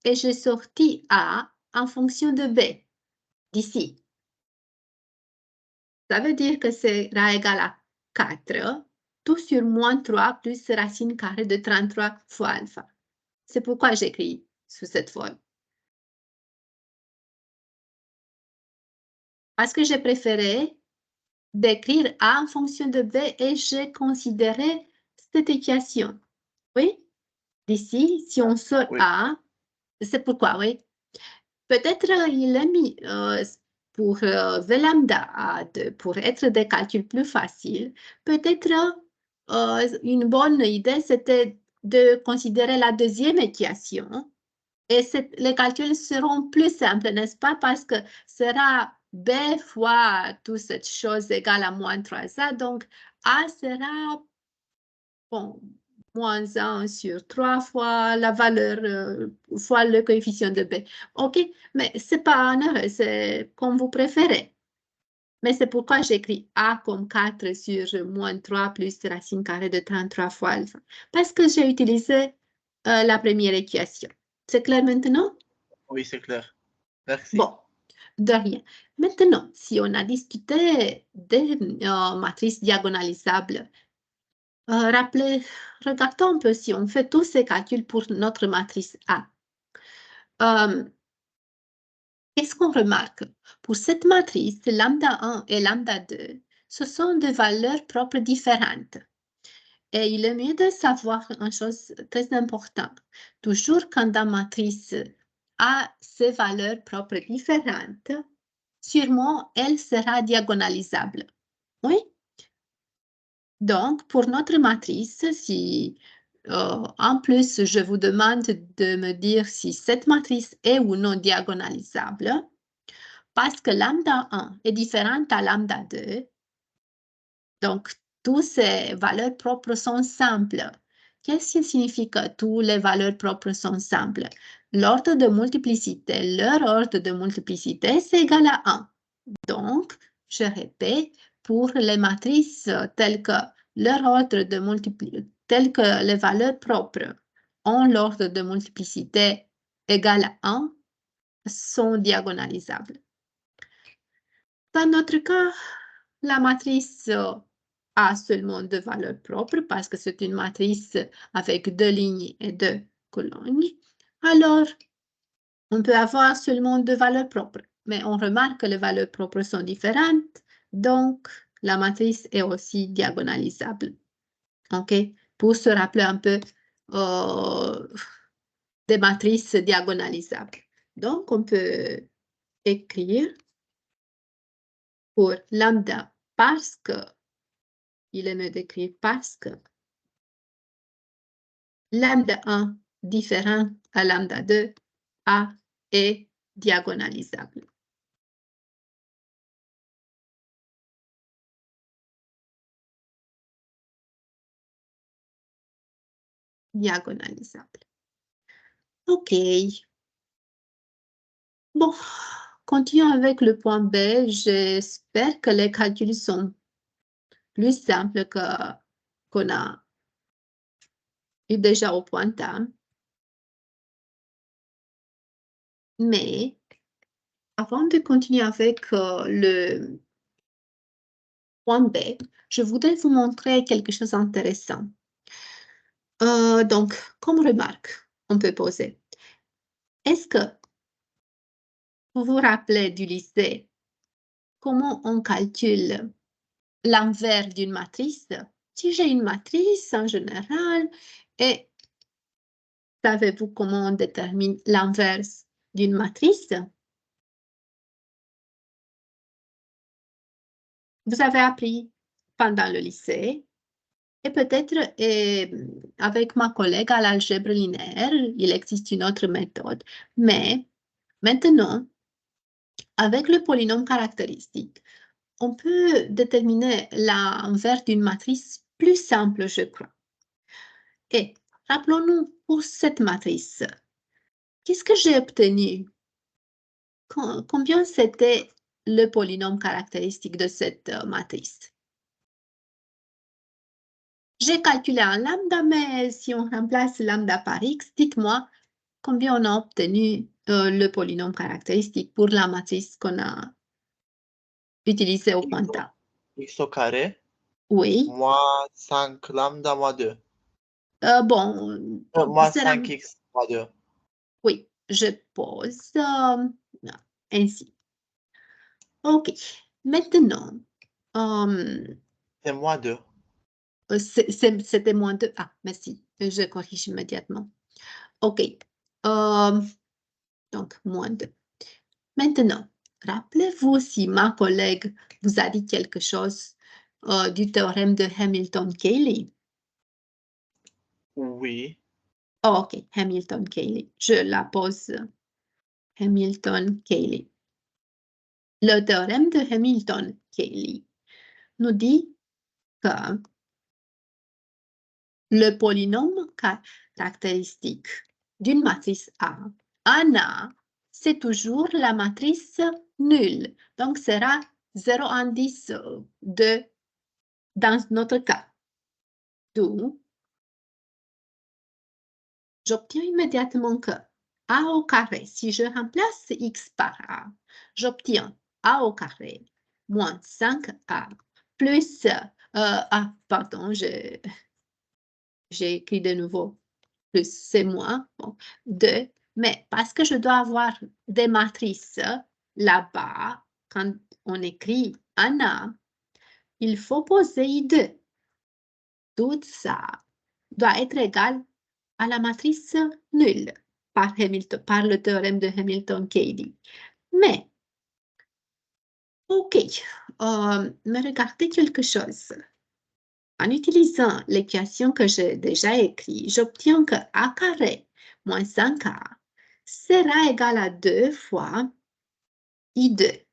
S1: Et j'ai sorti A en fonction de B, d'ici. Ça veut dire que sera égal à 4, tout sur moins 3 plus racine carrée de 33 fois alpha. C'est pourquoi j'écris sous cette forme. Parce que j'ai préféré d'écrire A en fonction de B et j'ai considéré cette équation. Oui? D'ici, si on sort
S2: Oui.
S1: A, c'est pourquoi, oui. Peut-être il a mis pour V lambda A pour être des calculs plus faciles. Peut-être une bonne idée, c'était de considérer la deuxième équation. Et les calculs seront plus simples, n'est-ce pas? Parce que sera B fois toute cette chose égale à moins 3A. Donc, A sera, bon, moins 1 sur 3 fois la valeur, fois le coefficient de B. OK, mais ce n'est pas un erreur, c'est comme vous préférez. Mais c'est pourquoi j'écris A comme 4 sur moins 3 plus racine carrée de 33 fois alpha. Parce que j'ai utilisé la première équation. C'est clair maintenant?
S2: Oui, c'est clair. Merci.
S1: Bon, de rien. Maintenant, si on a discuté des matrices diagonalisables, regardons un peu si on fait tous ces calculs pour notre matrice A. Qu'est-ce qu'on remarque? Pour cette matrice, lambda 1 et lambda 2, ce sont des valeurs propres différentes. Et il est mieux de savoir une chose très importante. Toujours quand la matrice a ses valeurs propres différentes, sûrement elle sera diagonalisable. Oui? Donc, pour notre matrice, si en plus je vous demande de me dire si cette matrice est ou non diagonalisable, parce que lambda 1 est différente à lambda 2, donc toutes ces valeurs propres sont simples. Qu'est-ce qui signifie que toutes les valeurs propres sont simples? L'ordre de multiplicité, leur ordre de multiplicité, c'est égal à 1. Donc, je répète, pour les matrices telles que leur ordre de multiplicité, telles que les valeurs propres ont l'ordre de multiplicité égal à 1, sont diagonalisables. Dans notre cas, la matrice a seulement 2 valeurs propres parce que c'est une matrice avec 2 lignes et 2 colonnes. Alors, on peut avoir seulement 2 valeurs propres, mais on remarque que les valeurs propres sont différentes, donc la matrice est aussi diagonalisable. OK? Pour se rappeler un peu des matrices diagonalisables. Donc, on peut écrire pour lambda parce que, il est mieux d'écrire parce que lambda 1 différent à lambda 2, A est diagonalisable. Diagonalisable. OK. Bon, continuons avec le point B. J'espère que les calculs sont plus simple qu'on a eu déjà au pointant. Mais avant de continuer avec le point B, je voudrais vous montrer quelque chose d'intéressant. Donc, comme remarque, on peut poser. Est-ce que vous vous rappelez du lycée, comment on calcule l'envers d'une matrice? Si j'ai une matrice en général, et savez-vous comment on détermine l'envers d'une matrice? Vous avez appris pendant le lycée et peut-être avec ma collègue à l'algèbre linéaire, il existe une autre méthode. Mais maintenant, avec le polynôme caractéristique, on peut déterminer l'envers d'une matrice plus simple, je crois. Et rappelons-nous pour cette matrice, qu'est-ce que j'ai obtenu? Combien c'était le polynôme caractéristique de cette matrice? J'ai calculé un lambda, mais si on remplace lambda par x, dites-moi combien on a obtenu le polynôme caractéristique pour la matrice qu'on a utilisée au pointant.
S2: X au carré,
S1: Oui.
S2: moins 5 lambda moins 2.
S1: Bon,
S2: Moins
S1: c'est la-
S2: 5x moins 2.
S1: oui, je pose ainsi. OK. Maintenant,
S2: C'est moins 2.
S1: c'était moins 2. Ah, merci. Je corrige immédiatement. OK. Donc, moins 2. Maintenant, rappelez-vous si ma collègue vous a dit quelque chose du théorème de Hamilton-Cayley.
S2: Oui.
S1: Oh, OK, Hamilton-Cayley. Je la pose. Hamilton-Cayley. Le théorème de Hamilton-Cayley nous dit que le polynôme caractéristique d'une matrice A, A, c'est toujours la matrice nulle. Donc, sera 0, 1, 10, 2 dans notre cas. D'où j'obtiens immédiatement que A au carré, si je remplace X par A, j'obtiens A au carré moins 5A plus, pardon, j'ai écrit de nouveau plus, c'est moins, bon, 2, mais parce que je dois avoir des matrices là-bas, quand on écrit un A, il faut poser I2. Tout ça doit être égal à la matrice nulle par le théorème de Hamilton-Cayley. Mais, OK, mais regardez quelque chose. En utilisant l'équation que j'ai déjà écrite, j'obtiens que A carré moins 5A sera égal à 2 fois I2.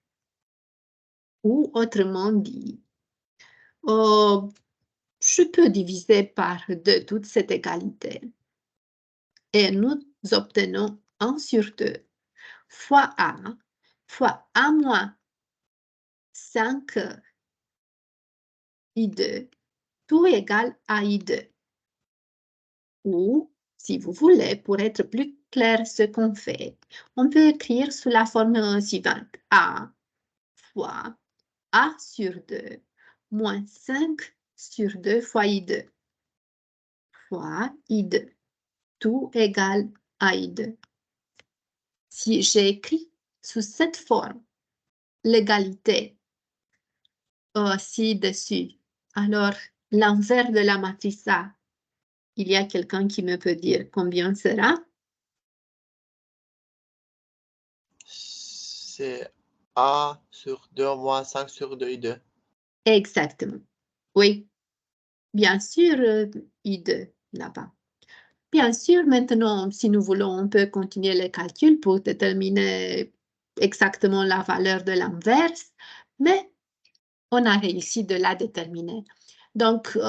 S1: Ou autrement dit, je peux diviser par 2 toute cette égalité. Et nous obtenons 1 sur 2 fois A moins 5 I2, tout égal à I2. Ou, si vous voulez, pour être plus clair ce qu'on fait, on peut écrire sous la forme suivante. A fois A sur 2 moins 5 sur 2 fois I2 fois I2, tout égal à I2. Si j'écris sous cette forme l'égalité ci-dessus, alors l'envers de la matrice A, il y a quelqu'un qui me peut dire combien sera?
S2: C'est A sur 2 moins 5 sur 2 I2.
S1: Exactement. Oui, bien sûr, I2 là-bas. Bien sûr, maintenant, si nous voulons, on peut continuer les calculs pour déterminer exactement la valeur de l'inverse, mais on a réussi de la déterminer. Donc,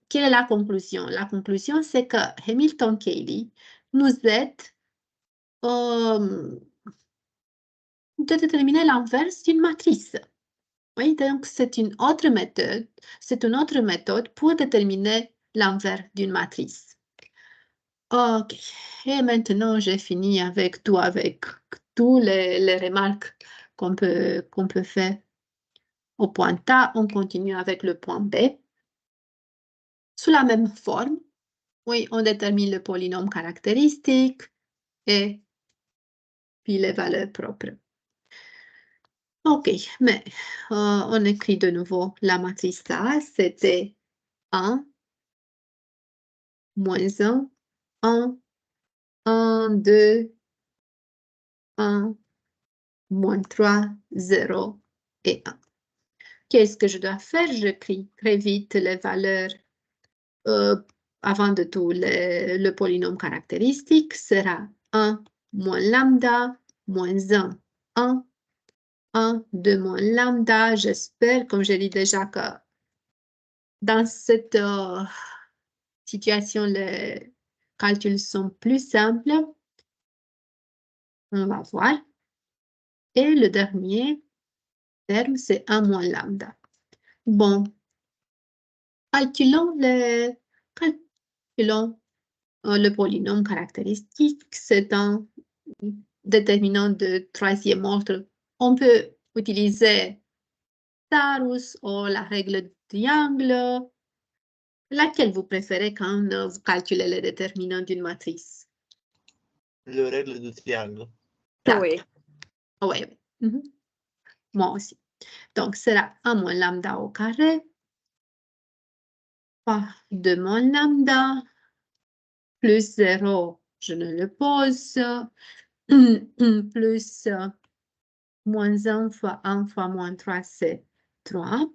S1: quelle est la conclusion? La conclusion, c'est que Hamilton-Cayley nous aide de déterminer l'inverse d'une matrice. Oui, donc c'est une autre méthode. C'est une autre méthode pour déterminer l'envers d'une matrice. OK. Et maintenant, j'ai fini avec tous les remarques qu'on peut faire. Au point A, on continue avec le point B. Sous la même forme, oui, on détermine le polynôme caractéristique et puis les valeurs propres. OK, mais on écrit de nouveau la matrice A, c'était 1, moins 1, 1, 1, 2, 1, moins 3, 0 et 1. Qu'est-ce que je dois faire? J'écris très vite les valeurs. Avant de tout, le polynôme caractéristique sera 1 moins lambda, moins 1, 1, 1, 2 moins lambda. J'espère, comme je l'ai dit déjà, que dans cette situation, les calculs sont plus simples. On va voir. Et le dernier terme, c'est 1 moins lambda. Bon, calculons le polynôme caractéristique. C'est un déterminant de troisième ordre. On peut utiliser Tarus ou la règle du triangle. Laquelle vous préférez quand vous calculez les déterminants d'une matrice?
S2: Le règle du triangle.
S3: Oui.
S1: Oui, oui. Moi aussi. Donc, sera 1 moins lambda au carré par 2 moins lambda plus 0, je ne le pose, plus moins 1 fois 1 fois moins 3, c'est 3.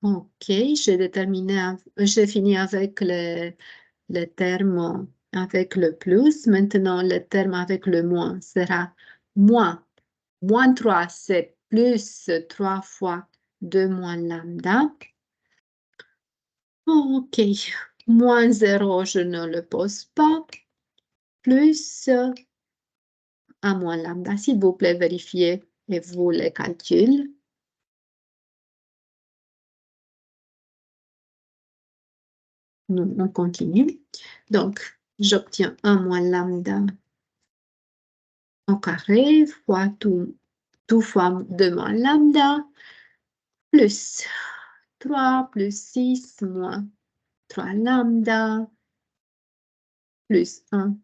S1: OK, j'ai fini avec le terme avec le plus. Maintenant, le terme avec le moins sera moins. Moins 3, c'est plus 3 fois 2 moins lambda. OK, moins 0, je ne le pose pas. Plus 1 moins lambda. S'il vous plaît, vérifiez et vous les calculez. Nous, on continue. Donc, j'obtiens 1 moins lambda au carré fois tout fois 2 moins lambda plus 3 plus 6 moins 3 lambda plus 1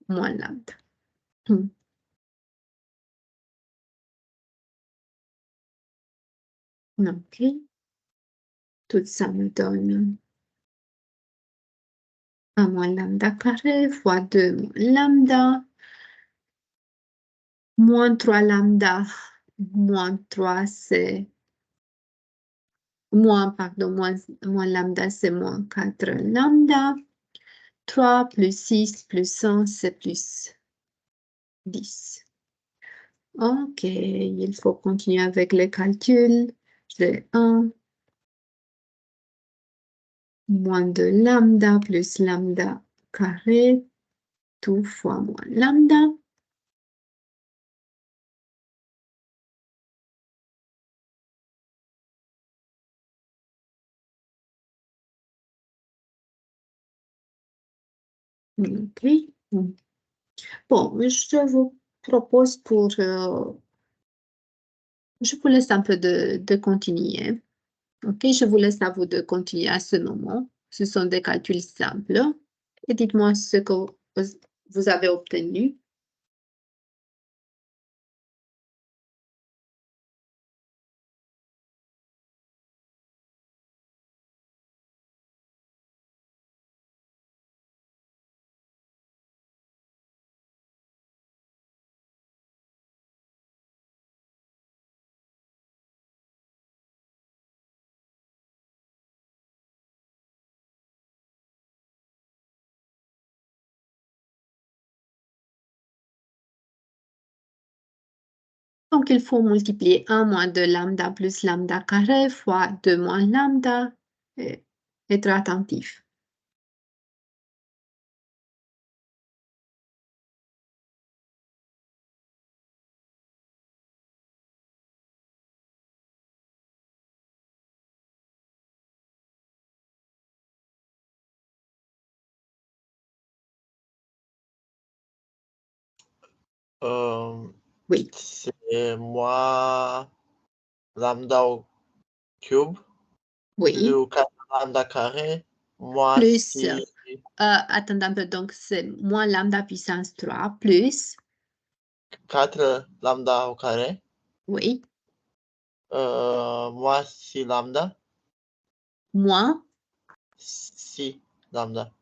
S1: moins lambda. OK. Tout ça me donne 1 moins lambda carré fois 2 moins lambda moins 3 lambda moins 3 c'est moins lambda c'est moins 4 lambda. 3 plus 6 plus 1 c'est plus 10. OK, il faut continuer avec les calculs. J'ai 1 moins 2 lambda plus lambda carré, tout fois moins lambda. OK. Bon, je vous propose je vous laisse un peu de continuer. OK, je vous laisse à vous de continuer à ce moment. Ce sont des calculs simples. Et dites-moi ce que vous avez obtenu. Donc, il faut multiplier 1 moins 2 lambda plus lambda carré fois 2 moins lambda et être attentif. Oui,
S2: C'est moins lambda au cube,
S1: oui.
S2: plus 4 lambda carré, moins
S1: Plus,
S2: 6,
S1: attends un peu, donc c'est moins lambda puissance 3 plus,
S2: 4 lambda au carré,
S1: oui,
S2: moins 6 lambda,
S1: moins
S2: 6 lambda,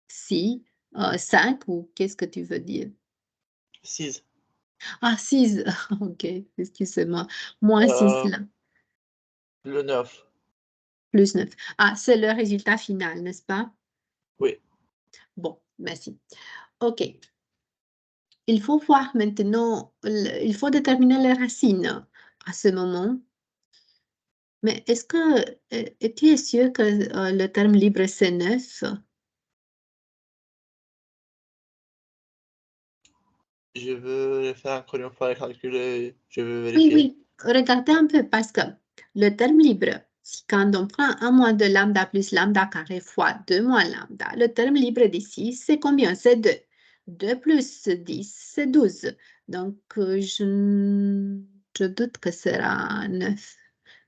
S1: 6, 5 ou qu'est-ce que tu veux dire?
S2: 6.
S1: Ah, 6, ok, excusez-moi, moins 6 là,
S2: Le 9.
S1: plus 9. Ah, c'est le résultat final, n'est-ce pas?
S2: Oui.
S1: Bon, merci. Ok. Il faut voir maintenant, il faut déterminer les racines à ce moment. Mais est-ce que tu es sûr que le terme libre c'est 9?
S2: Je veux faire encore une fois les calculs et je veux
S1: Oui,
S2: vérifier.
S1: oui, regardez un peu parce que le terme libre, si quand on prend 1 moins 2 lambda plus lambda carré fois 2 moins lambda, le terme libre d'ici, c'est combien? C'est 2. 2 plus 10, c'est 12. Donc, je doute que ce sera 9.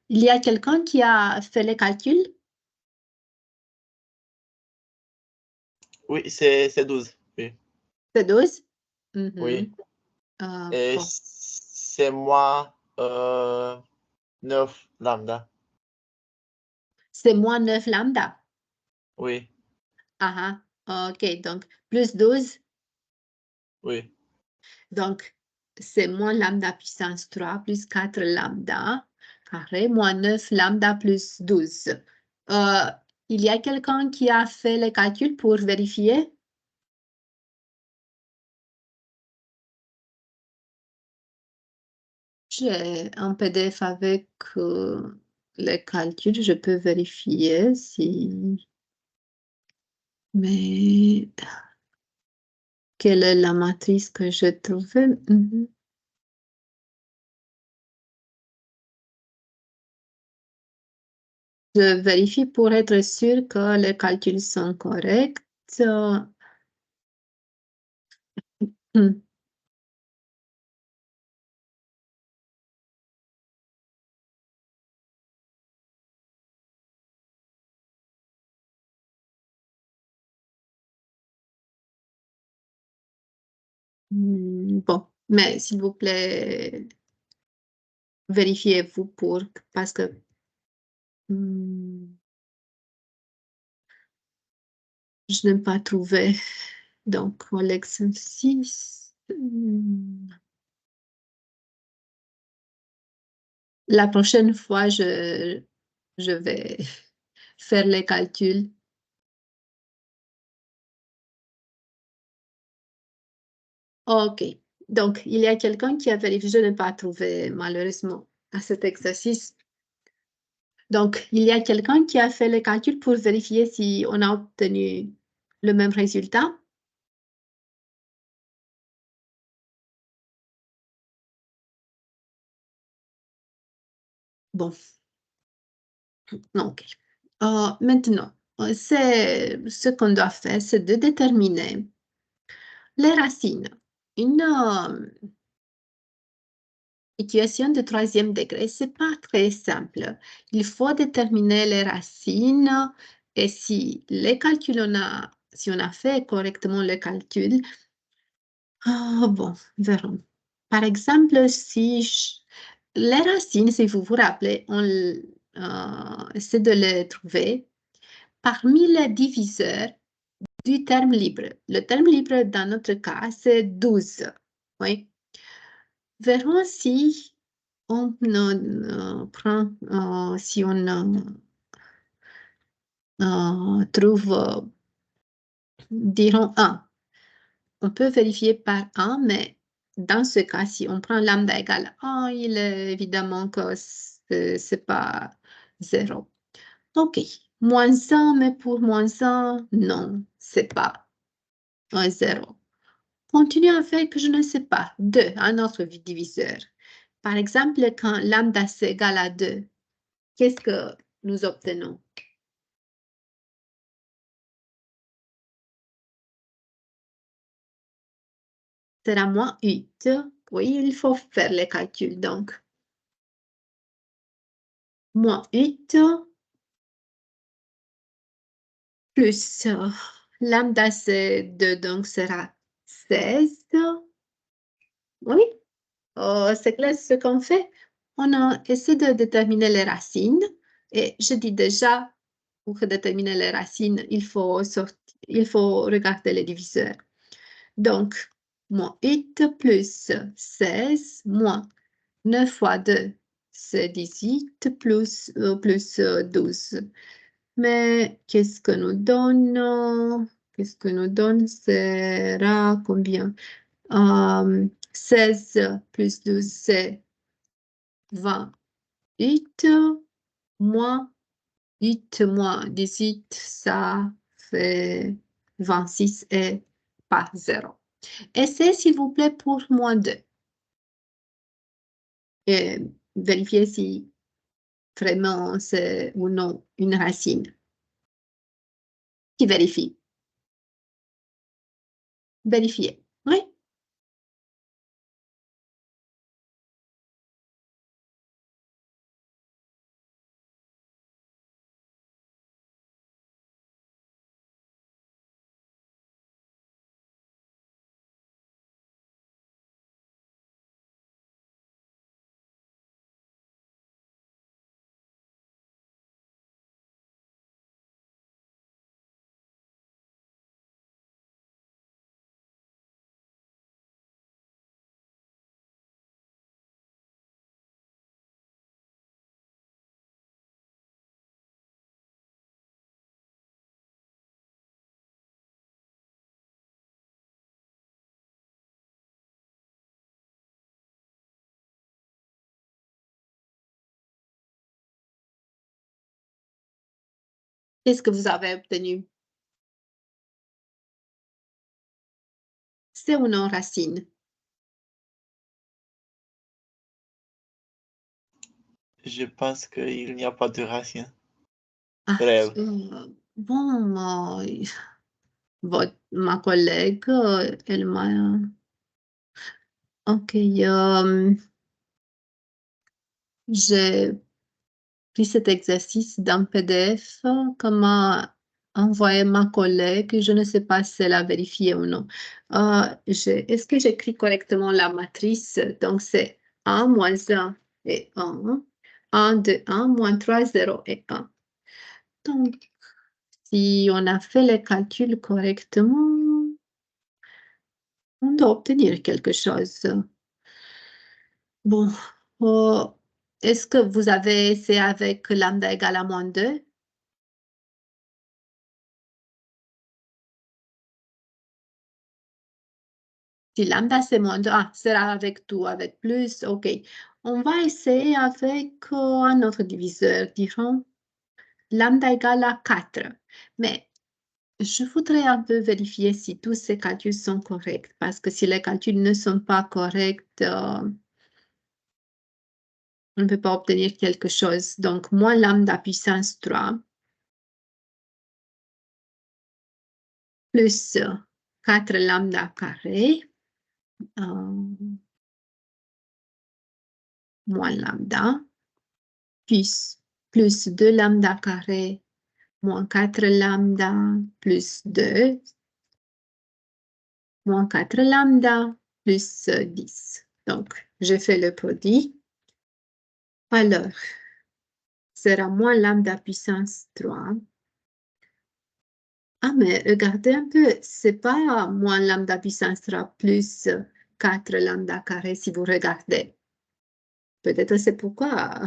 S1: Il y a quelqu'un qui a fait les calculs?
S2: Oui, c'est 12. Oui.
S1: C'est 12?
S2: Oui. Et
S1: Bon.
S2: c'est moins 9 lambda.
S1: C'est moins 9 lambda.
S2: Oui.
S1: Ah, ah, ok, donc plus 12.
S2: Oui.
S1: Donc, c'est moins lambda puissance 3 plus 4 lambda carré moins 9 lambda plus 12. Euh, il y a quelqu'un qui a fait les calculs pour vérifier? J'ai un PDF avec les calculs, je peux vérifier si... Mais quelle est la matrice que je trouvais? Je vérifie pour être sûr que les calculs sont corrects. Hmm. Bon, mais s'il vous plaît, vérifiez-vous parce que hmm, je n'ai pas trouvé. Donc, l'exercice. La prochaine fois, je vais faire les calculs. OK. Donc, il y a quelqu'un qui a vérifié. Je n'ai pas trouvé, malheureusement, à cet exercice. Donc, il y a quelqu'un qui a fait les calculs pour vérifier si on a obtenu le même résultat. Bon, OK. Maintenant, c'est ce qu'on doit faire, c'est de déterminer les racines. Une équation de troisième degré, c'est pas très simple. Il faut déterminer les racines et si les calculs si on a fait correctement les calculs, bon, verrons. Par exemple, les racines, si vous vous rappelez, on essaie de les trouver parmi les diviseurs du terme libre. Le terme libre, dans notre cas, c'est 12. Oui. Verrons si on prend, si on trouve, dirons 1. On peut vérifier par 1, mais dans ce cas, si on prend lambda égale 1, il est évidemment que ce n'est pas 0. OK. Moins 1, mais pour moins 1, non, c'est pas 0. Continue avec, je ne sais pas, 2, un autre diviseur. Par exemple, quand lambda c'est égal à 2, qu'est-ce que nous obtenons? sera moins 8. Oui, il faut faire les calculs, donc. Moins 8 plus lambda c'est 2, donc sera 16. Oui, c'est clair ce qu'on fait. On a essayé de déterminer les racines et je dis déjà, pour déterminer les racines, il faut regarder les diviseurs. Donc, moins 8 plus 16 moins 9 fois 2, c'est 18 plus 12. Mais qu'est-ce que nous donne? Qu'est-ce que nous donne sera combien? 16 plus 12, c'est 28, moins 8 moins 18, ça fait 26 et pas 0. Essayez, s'il vous plaît, pour moins 2. Et vérifiez si vraiment c'est ou non une racine. Qui vérifie? Vérifiez. Oui. Qu'est-ce que vous avez obtenu? C'est ou non racine?
S2: Je pense qu'il n'y a pas de racine.
S1: Ah,
S2: Bref.
S1: bon, ma collègue, elle m'a... Ok, j'ai pris cet exercice dans PDF que m'a envoyé ma collègue. Je ne sais pas si elle a vérifié ou non. Est-ce que j'écris correctement la matrice? Donc, c'est 1 moins 1 et 1. 1, 2, 1, moins 3, 0 et 1. Donc, si on a fait les calculs correctement, on doit obtenir quelque chose. Bon, est-ce que vous avez essayé avec lambda égale à moins 2? Si lambda c'est moins 2, sera avec tout, avec plus, ok. On va essayer avec un autre diviseur, disons lambda égale à 4. Mais je voudrais un peu vérifier si tous ces calculs sont corrects, parce que si les calculs ne sont pas corrects, on ne peut pas obtenir quelque chose. Donc, moins lambda puissance 3 plus 4 lambda carré moins lambda plus 2 lambda carré moins 4 lambda plus 2 moins 4 lambda plus 10. Donc, je fais le produit. Alors, sera moins lambda puissance 3. Ah, mais regardez un peu, c'est pas moins lambda puissance 3 plus 4 lambda carré si vous regardez. Peut-être c'est pourquoi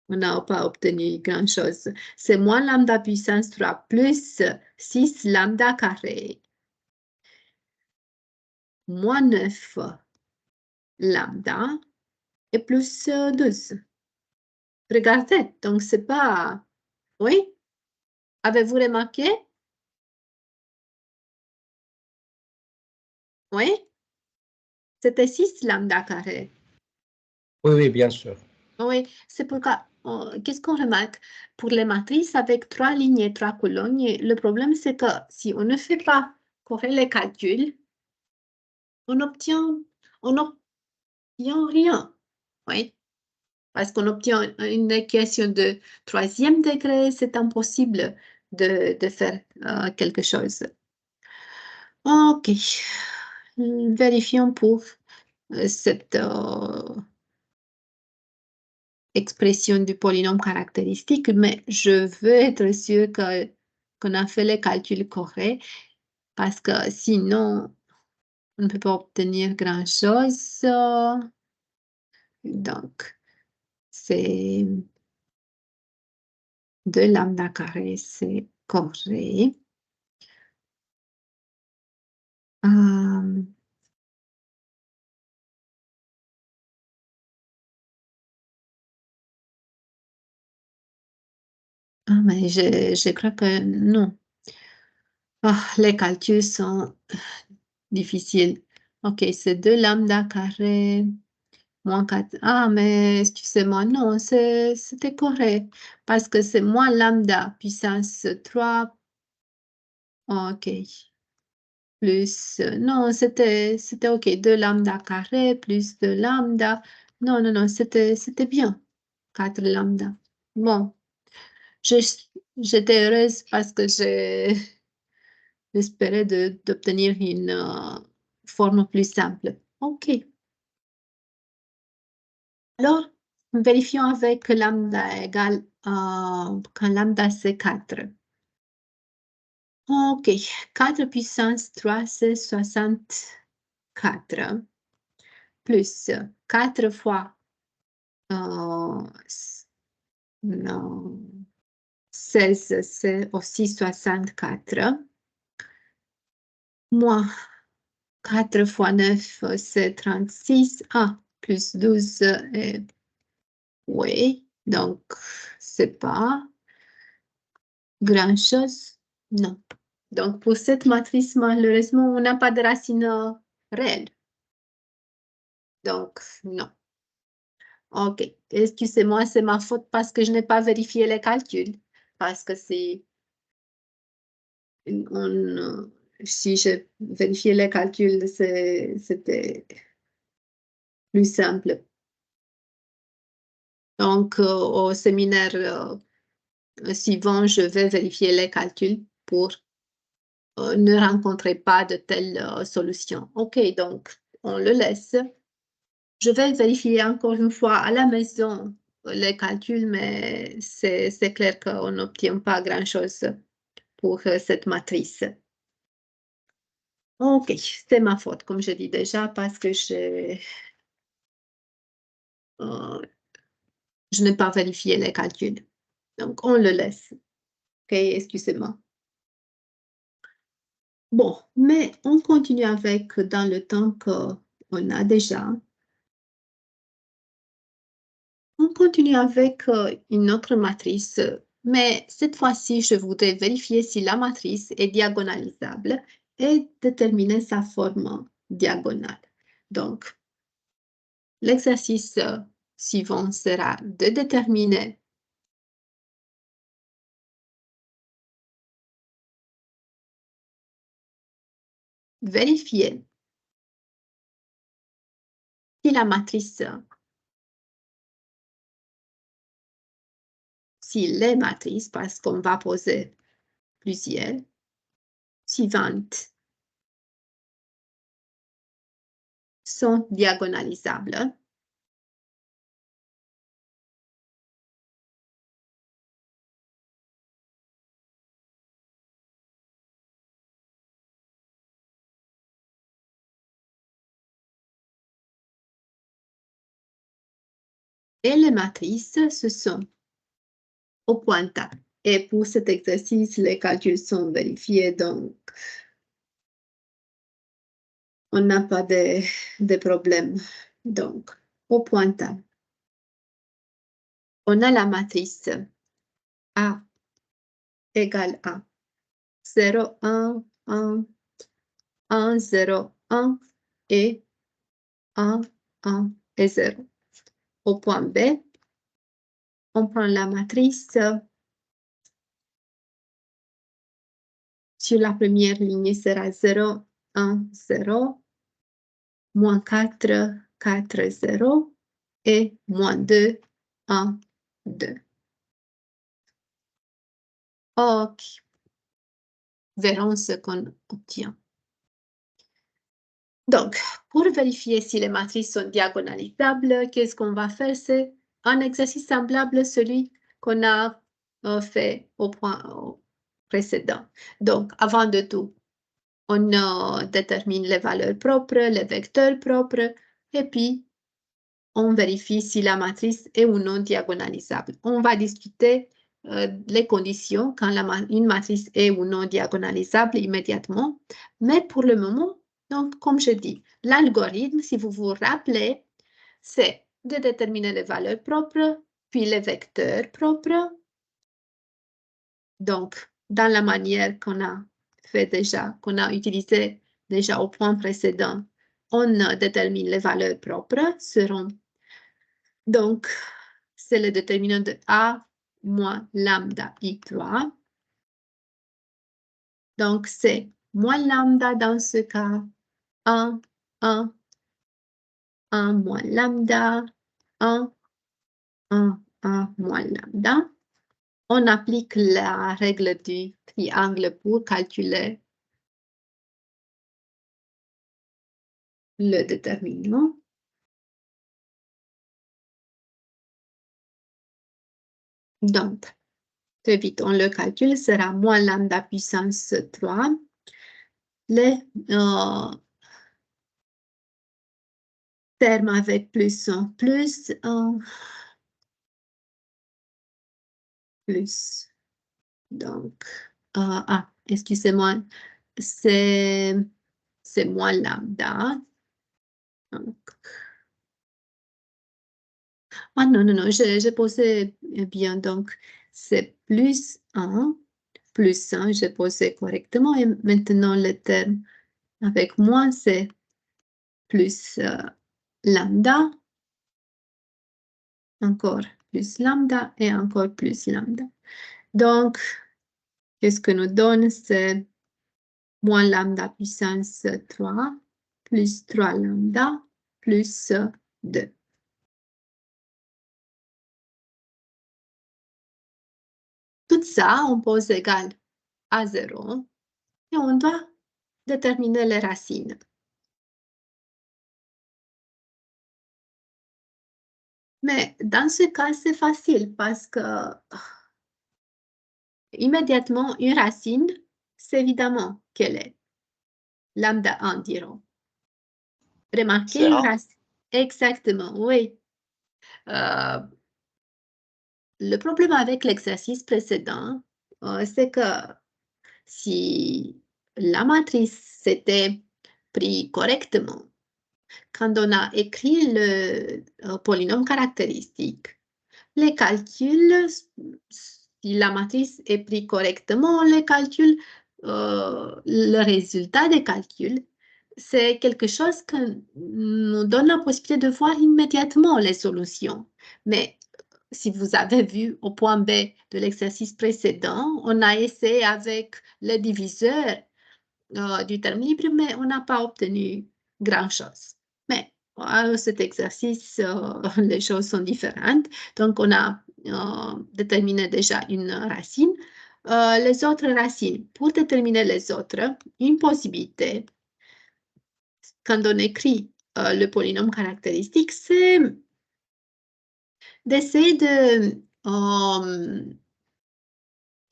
S1: on n'a pas obtenu grand-chose. C'est moins lambda puissance 3 plus 6 lambda carré. Moins 9 lambda et plus 12. Regardez, donc c'est pas... Oui? Avez-vous remarqué? Oui? C'était 6 lambda carré.
S4: Oui, oui, bien sûr.
S1: Oui, c'est pourquoi, qu'est-ce qu'on remarque? Pour les matrices avec 3 lignes et 3 colonnes, le problème c'est que si on ne fait pas correct les calculs, on obtient rien. Oui. Parce qu'on obtient une équation de 3e degré, c'est impossible de faire quelque chose. OK. Vérifions pour cette expression du polynôme caractéristique, mais je veux être sûre qu'on a fait les calculs corrects parce que sinon, on ne peut pas obtenir grand-chose. Donc, c'est 2 lambda carré, c'est correct. Mais je crois que non. Les calculs sont difficiles. OK, c'est 2 lambda carré moins 4. Mais excusez-moi, non, c'était correct parce que c'est moins lambda puissance 3. OK. Plus, non, c'était OK. 2 lambda carré plus 2 lambda. Non, non, non, c'était bien. 4 lambda. Bon, j'étais heureuse parce que j'espérais d'obtenir une forme plus simple. OK. Alors, vérifions avec lambda égale quand lambda c'est 4. OK. 4 puissance 3, c'est 64. Plus 4 fois non, 16, c'est aussi 64. Moins 4 fois 9, c'est 36. Plus 12, oui. Donc, c'est pas grand-chose. Non. Donc, pour cette matrice, malheureusement, on n'a pas de racine réelle. Donc, non. OK. Excusez-moi, c'est ma faute parce que je n'ai pas vérifié les calculs. Parce que c'est... si je vérifiais les calculs, c'était plus simple. Donc, au séminaire suivant, je vais vérifier les calculs pour ne rencontrer pas de telle solution. OK, donc, on le laisse. Je vais vérifier encore une fois à la maison les calculs, mais c'est clair qu'on n'obtient pas grand-chose pour cette matrice. OK, c'est ma faute, comme je dis déjà, parce que je n'ai pas vérifié les calculs. Donc, on le laisse. OK, excusez-moi. Bon, mais on continue avec dans le temps qu'on a déjà. On continue avec une autre matrice, mais cette fois-ci, je voudrais vérifier si la matrice est diagonalisable et déterminer sa forme diagonale. Donc, l'exercice suivant sera de déterminer vérifier si la matrice, si les matrices, parce qu'on va poser plusieurs, suivantes sont diagonalisables. Et les matrices, ce sont au pointage. Et pour cet exercice, les calculs sont vérifiés, donc on n'a pas de problème. Donc, au pointage, on a la matrice A égale à 0, 1, 1, 1, 0, 1 et 1, 1 et 0. Au point B, on prend la matrice. Sur la première ligne sera 0, 1, 0. moins 4, 4, 0 et moins 2, 1, 2. OK. Verrons ce qu'on obtient. Donc, pour vérifier si les matrices sont diagonalisables, qu'est-ce qu'on va faire? C'est un exercice semblable, celui qu'on a fait au point précédent. Donc, avant de tout, on détermine les valeurs propres, les vecteurs propres, et puis on vérifie si la matrice est ou non diagonalisable. On va discuter les conditions quand une matrice est ou non diagonalisable immédiatement, mais pour le moment, donc, comme je dis, l'algorithme, si vous vous rappelez, c'est de déterminer les valeurs propres, puis les vecteurs propres. Donc, dans la manière qu'on a fait déjà, qu'on a utilisé déjà au point précédent, on détermine les valeurs propres seront donc, c'est le déterminant de A moins lambda I3. Donc, c'est moins lambda dans ce cas, 1, 1, 1 moins lambda, 1, 1, 1 moins lambda. On applique la règle du triangle pour calculer le déterminant. Donc, très vite, on le calcule, sera moins lambda puissance 3. Les termes avec plus en plus, plus. Donc, excusez-moi, c'est moins lambda. Donc, non, j'ai posé bien. Donc, c'est plus 1, j'ai posé correctement. Et maintenant, le terme avec moins, c'est plus lambda. Encore plus lambda et encore plus lambda. Donc, qu'est-ce que nous donne? C'est moins lambda puissance 3 plus 3 lambda plus 2. Tout ça, on pose égal à 0 et on doit déterminer les racines. Mais dans ce cas, c'est facile parce que immédiatement, une racine, c'est évidemment quelle est. Lambda 1, diront. Remarquez une racine. Exactement, oui. Le problème avec l'exercice précédent, c'est que si la matrice s'était prise correctement, quand on a écrit le polynôme caractéristique, les calculs, si la matrice est prise correctement, les calculs, le résultat des calculs, c'est quelque chose qui nous donne la possibilité de voir immédiatement les solutions. Mais si vous avez vu au point B de l'exercice précédent, on a essayé avec le diviseur du terme libre, mais on n'a pas obtenu grand-chose. Mais à cet exercice, les choses sont différentes. Donc, on a déterminé déjà une racine. Les autres racines, pour déterminer les autres, une possibilité, quand on écrit le polynôme caractéristique, c'est d'essayer de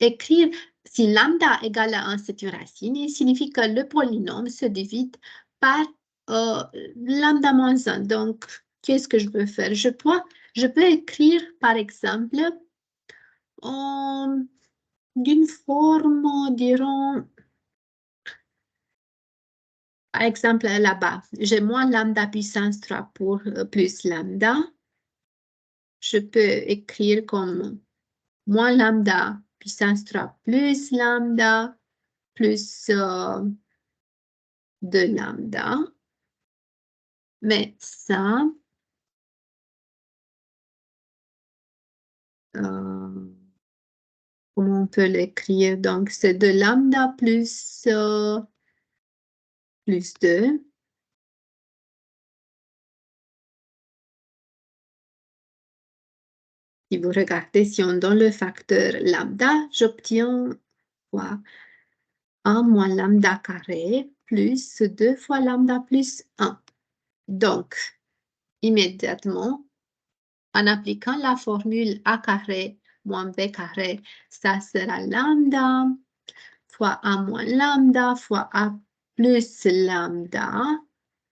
S1: écrire si lambda égale à 1, c'est une racine, il signifie que le polynôme se divise par lambda moins 1. Donc, qu'est-ce que je peux faire? Je peux écrire, par exemple, d'une forme, dirons, par exemple, là-bas, j'ai moins lambda puissance 3 pour plus lambda. Je peux écrire comme moins lambda puissance 3 plus lambda plus 2 lambda. Mais ça, comment on peut l'écrire? Donc, c'est 2 lambda plus 2. Si vous regardez, si on donne le facteur lambda, j'obtiens quoi? 1 moins lambda carré plus 2 fois lambda plus 1. Donc, immédiatement, en appliquant la formule a carré moins b carré, ça sera lambda fois a moins lambda fois a plus lambda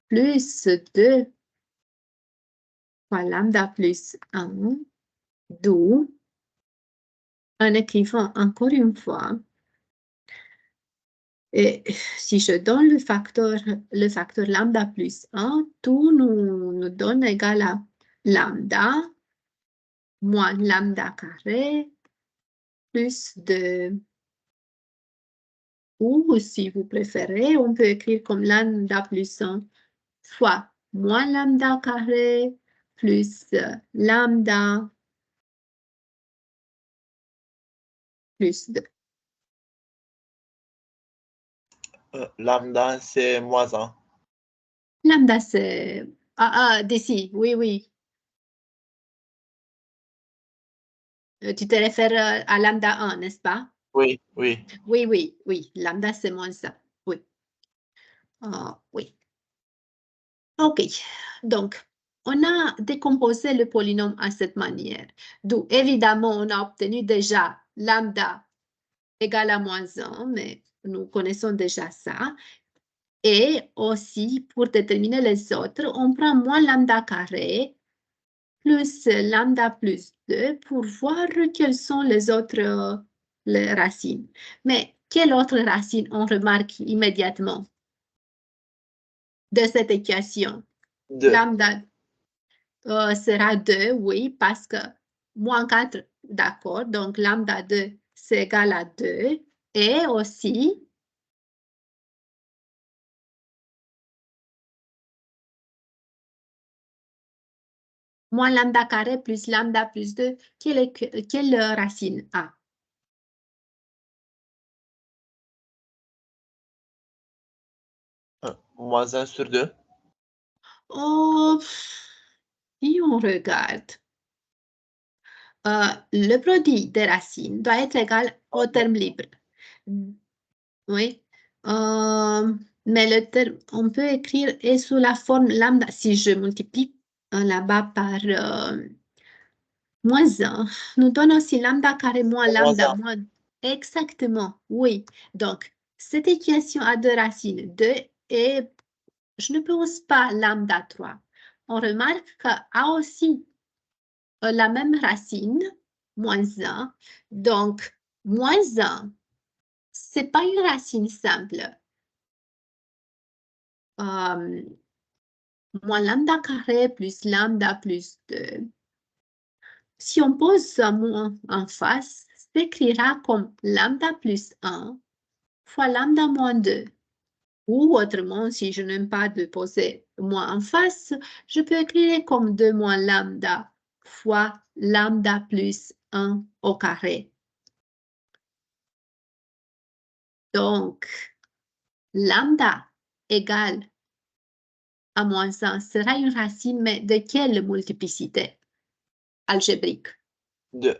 S1: plus 2 fois lambda plus 1, d'où, en écrivant encore une fois, et si je donne le facteur lambda plus 1, tout nous donne égal à lambda moins lambda carré plus 2. Ou, si vous préférez, on peut écrire comme lambda plus 1 fois moins lambda carré plus lambda plus 2.
S2: Lambda, c'est moins 1.
S1: Lambda, c'est... d'ici, oui, oui. Tu te réfères à lambda 1, n'est-ce pas?
S2: Oui, oui.
S1: Oui, oui, oui. Lambda, c'est moins 1. Oui. Oui. OK. Donc, on a décomposé le polynôme à cette manière. D'où, évidemment, on a obtenu déjà lambda égale à moins 1, mais nous connaissons déjà ça. Et aussi, pour déterminer les autres, on prend moins lambda carré plus lambda plus 2 pour voir quelles sont les autres les racines. Mais quelle autre racine on remarque immédiatement de cette équation?
S2: 2.
S1: Lambda sera 2, oui, parce que moins 4, d'accord, donc lambda 2, c'est égal à 2. Et aussi, moins lambda carré plus lambda plus 2, quelle racine a?
S2: Moins 1 sur 2.
S1: Oh, si on regarde, le produit des racines doit être égal au terme libre. Oui. Mais le terme, on peut écrire et sous la forme lambda. Si je multiplie là-bas par moins 1, nous donne aussi lambda carré moins lambda moins. Exactement, oui. Donc, cette équation a deux racines, 2 et je ne pose pas lambda 3. On remarque qu'elle a aussi la même racine, moins 1. Donc, moins 1, ce n'est pas une racine simple. Moins lambda carré plus lambda plus 2. Si on pose un moins en face, s'écrira comme lambda plus 1 fois lambda moins 2. Ou autrement, si je n'aime pas de poser moins en face, je peux écrire comme 2 moins lambda fois lambda plus 1 au carré. Donc, lambda égale à moins 1 sera une racine, mais de quelle multiplicité algébrique?
S2: 2.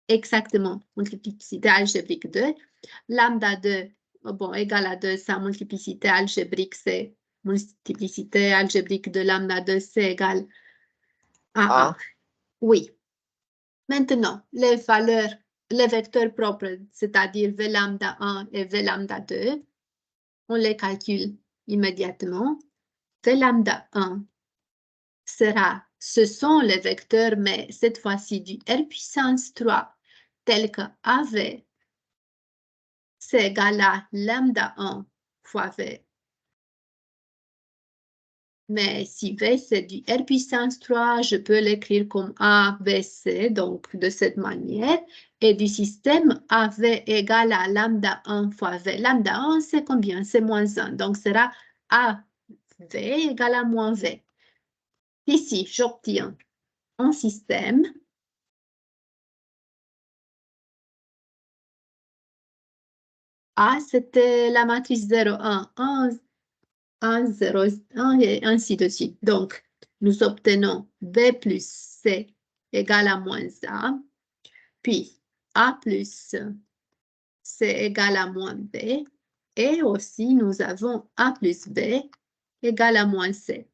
S1: Exactement, multiplicité algébrique 2. Lambda 2, bon, égal à 2, sa multiplicité algébrique, c'est multiplicité algébrique de lambda 2, c'est égal à 1. Oui. Maintenant, les valeurs, les vecteurs propres, c'est-à-dire V lambda 1 et V lambda 2, on les calcule immédiatement. V lambda 1 ce sont les vecteurs, mais cette fois-ci du R puissance 3, tel que AV, c'est égal à lambda 1 fois V. Mais si V, c'est du R puissance 3, je peux l'écrire comme AVC, donc de cette manière. Et du système AV égale à lambda 1 fois V. Lambda 1, c'est combien? C'est moins 1. Donc, sera AV égale à moins V. Ici, j'obtiens un système A, c'était la matrice 0, 1, 1, 0, 1 et ainsi de suite. Donc, nous obtenons B plus C égale à moins A, puis A plus C égale à moins B, et aussi nous avons A plus B égale à moins C.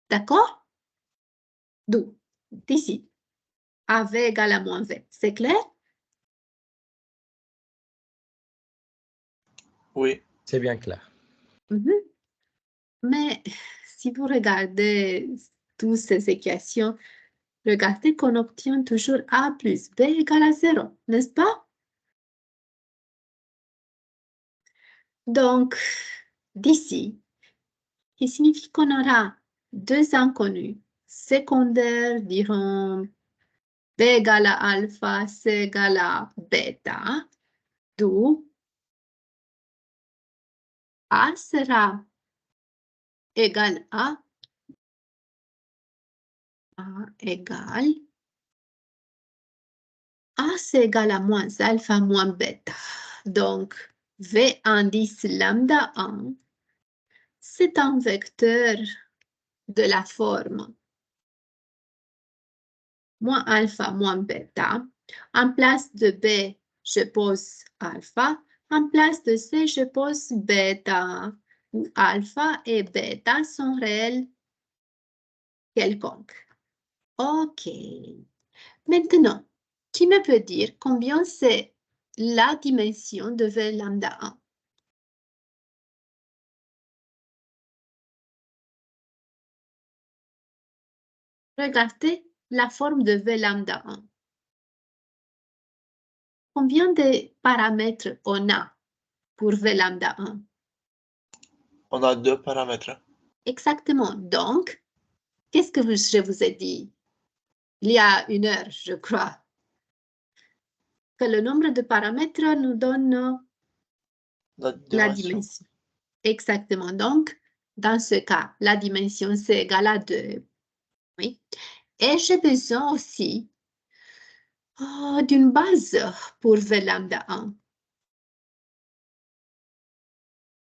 S1: D'accord? Donc, d'ici, AV égale à moins V. C'est clair?
S2: Oui.
S4: C'est bien clair.
S1: Mhm. Mais si vous regardez toutes ces équations, regardez qu'on obtient toujours A plus B égale à 0, n'est-ce pas? Donc, d'ici, qui signifie qu'on aura deux inconnus secondaires, diront B égale à alpha, C égale à bêta, d'où A sera égal à A égale A, c'est égal à moins alpha moins bêta. Donc, V indice lambda 1, c'est un vecteur de la forme moins alpha moins bêta. En place de B, je pose alpha. En place de C, je pose bêta. Où alpha et bêta sont réels quelconques. OK. Maintenant, qui me peut dire combien c'est la dimension de V lambda 1? Regardez la forme de V lambda 1. Combien de paramètres on a pour V lambda 1?
S2: On a deux paramètres.
S1: Exactement. Donc, qu'est-ce que je vous ai dit il y a une heure, je crois? Que le nombre de paramètres nous donne la dimension. Exactement. Donc, dans ce cas, la dimension, c'est égal à 2. Oui. Et j'ai besoin aussi d'une base pour V lambda 1.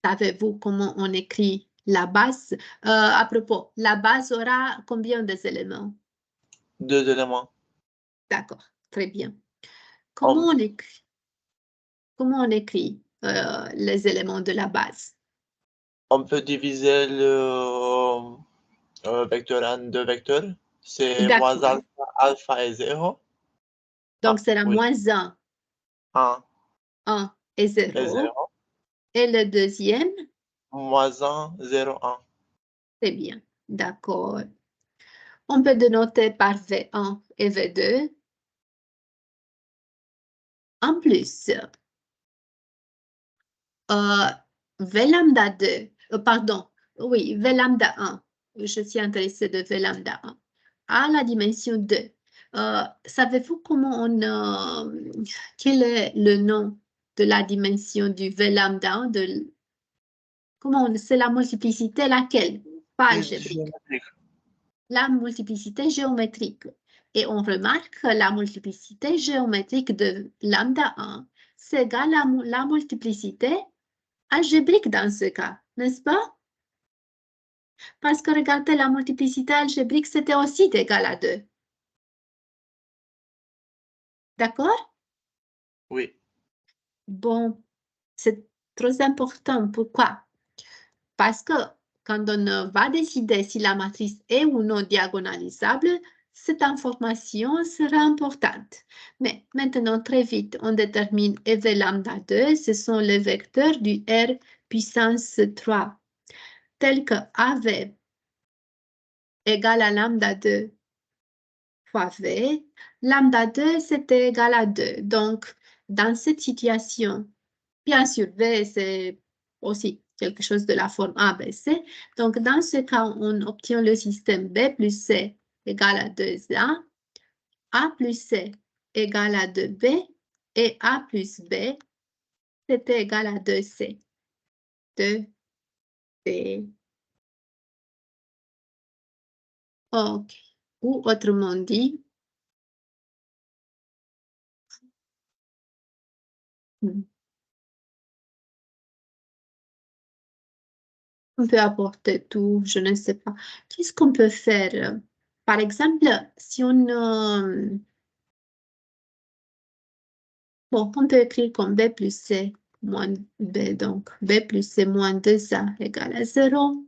S1: Savez-vous comment on écrit la base? À propos, la base aura combien d'éléments?
S2: Deux éléments.
S1: D'accord, très bien. Comment on écrit les éléments de la base?
S2: On peut diviser le vecteur en deux vecteurs. C'est moins
S1: D'accord.
S2: alpha et 0.
S1: Donc, c'est la
S2: Oui.
S1: moins 1,
S2: 1
S1: 1 et 0.
S2: et 0.
S1: Et le deuxième?
S2: Moins 1, 0, 1.
S1: Très bien, d'accord. On peut dénoter par V1 et V2. En plus, V lambda 2, pardon, oui, V lambda 1, je suis intéressée de V lambda 1, à la dimension 2. Savez-vous quel est le nom de la dimension du V lambda 1? C'est la multiplicité laquelle? Pas algébrique. La multiplicité géométrique. Et on remarque que la multiplicité géométrique de lambda 1, c'est égal à la multiplicité algébrique dans ce cas, n'est-ce pas? Parce que regardez, la multiplicité algébrique, c'était aussi égal à 2. D'accord?
S2: Oui.
S1: Bon, c'est trop important. Pourquoi? Parce que quand on va décider si la matrice est ou non diagonalisable, cette information sera importante. Mais maintenant, très vite, on détermine EV lambda 2, ce sont les vecteurs du R puissance 3, tels que AV égale à lambda 2 fois V. Lambda 2, c'était égal à 2. Donc, dans cette situation, bien sûr, V, c'est aussi quelque chose de la forme ABC. Donc, dans ce cas, on obtient le système B plus C égale à 2A, A plus C égale à 2B, et A plus B, c'était égal à 2C. 2C. OK. Ou autrement dit, on peut apporter tout, je ne sais pas. Qu'est-ce qu'on peut faire par exemple, si on... bon, on peut écrire comme B plus C moins B. Donc, B plus C moins 2A égale à 0.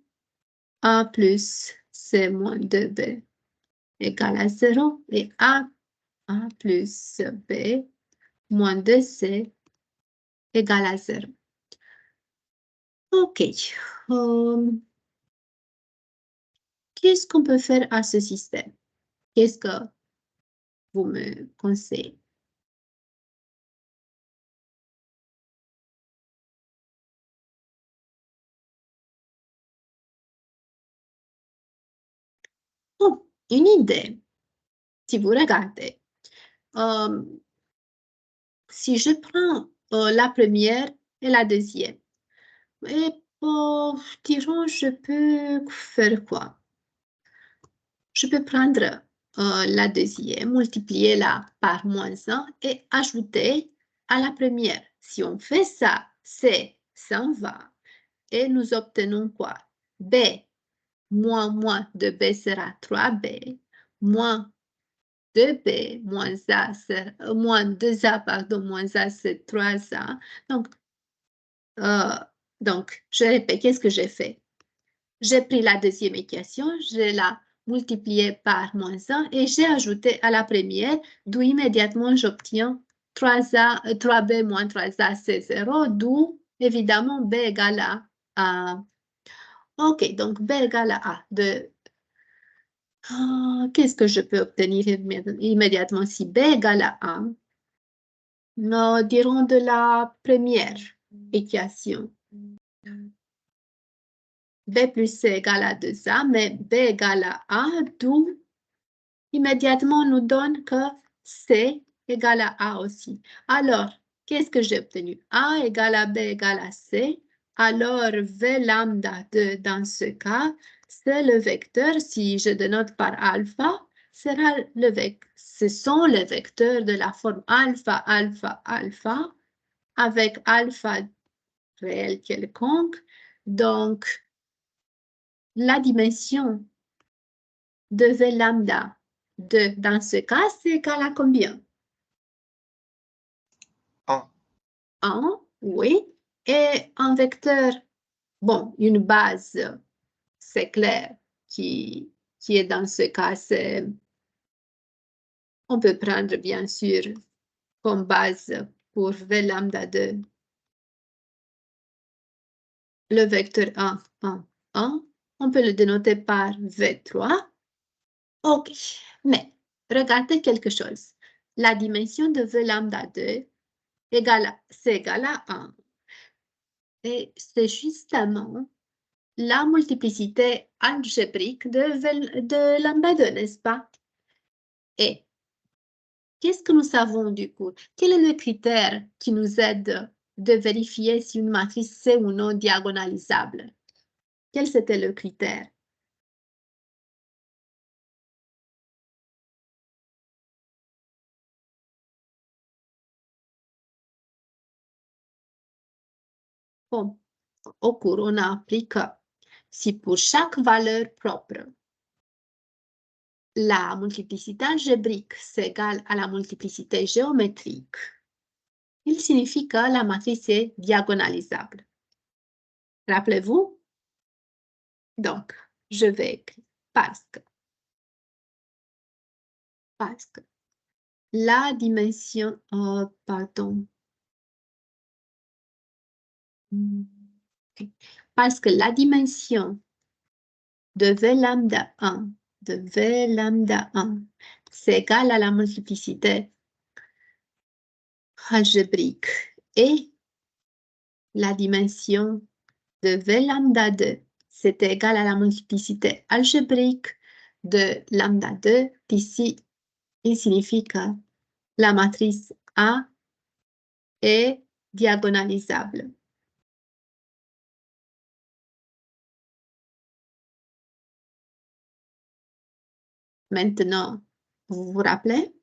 S1: A plus C moins 2B égale à 0. Et A plus B moins 2C égale à 0. OK. Qu'est-ce qu'on peut faire à ce système? Qu'est-ce que vous me conseillez? Oh, une idée. Si vous regardez, si je prends la première et la deuxième, et disons, je peux faire quoi? Je peux prendre la deuxième, multiplier la par moins 1 et ajouter à la première. Si on fait ça, C s'en va et nous obtenons quoi? B moins 2B sera 3B, moins 2B moins A, moins 2A, pardon, moins A, c'est 3A. Donc, je répète, qu'est-ce que j'ai fait? J'ai pris la deuxième équation, je l'ai multipliée par moins 1 et j'ai ajouté à la première, d'où immédiatement j'obtiens 3B moins 3A, c'est 0, d'où évidemment B égale à A. OK, donc B égale à A. Qu'est-ce que je peux obtenir immédiatement si B égale à 1? Nous dirons de la première équation. B plus C égale à 2A, mais B égale à A, d'où immédiatement nous donne que C égale à A aussi. Alors, qu'est-ce que j'ai obtenu? A égale à B égale à C. Alors, V lambda 2 dans ce cas, c'est le vecteur, si je dénote par alpha, sera ce sont les vecteurs de la forme alpha, alpha, alpha, avec alpha réel quelconque. Donc, la dimension de V lambda 2 dans ce cas, c'est égal à combien?
S2: 1.
S1: 1, oui. Et un vecteur, bon, une base, c'est clair, qui est dans ce cas, c'est, on peut prendre bien sûr comme base pour V lambda 2 le vecteur 1, 1, 1. On peut le dénoter par V3. OK, mais regardez quelque chose. La dimension de V lambda 2 c'est égal à 1. Et c'est justement la multiplicité algébrique de lambda 2, n'est-ce pas? Et qu'est-ce que nous savons du coup? Quel est le critère qui nous aide de vérifier si une matrice est ou non diagonalisable? Quel c'était le critère? Bon, au cours, on a appris que si pour chaque valeur propre, la multiplicité algébrique c'est égal à la multiplicité géométrique, il signifie que la matrice est diagonalisable. Rappelez-vous? Donc, je vais écrire parce que la dimension, pardon, okay. Parce que la dimension de V lambda 1, c'est égal à la multiplicité algébrique et la dimension de V lambda 2, c'est égal à la multiplicité algébrique de lambda 2. Ici, il signifie que la matrice A est diagonalisable. Maintenant, vous vous rappelez?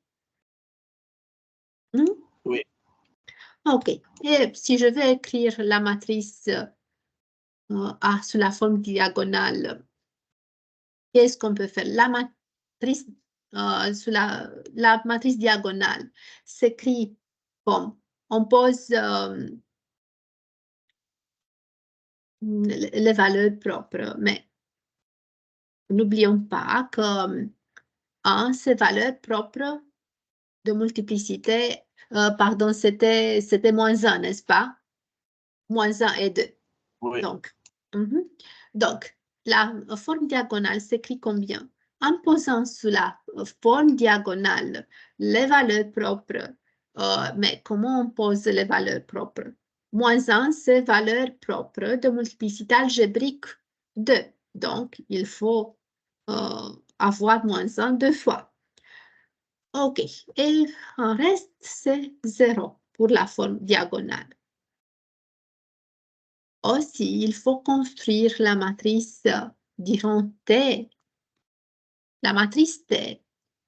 S2: Oui.
S1: OK. Et si je vais écrire la matrice A sous la forme diagonale, qu'est-ce qu'on peut faire? matrice, sur la matrice diagonale s'écrit comme on pose les valeurs propres, mais n'oublions pas que 1, c'est valeur propre de multiplicité, pardon, c'était -1, n'est-ce pas? -1 et 2.
S2: Oui.
S1: Donc, donc, la forme diagonale s'écrit combien? En posant sur la forme diagonale les valeurs propres, mais comment on pose les valeurs propres? -1, c'est valeur propre de multiplicité algébrique 2. Donc, il faut avoir -1 2 fois. OK. Et en reste, c'est 0 pour la forme diagonale. Aussi, il faut construire la matrice, dirons T. La matrice T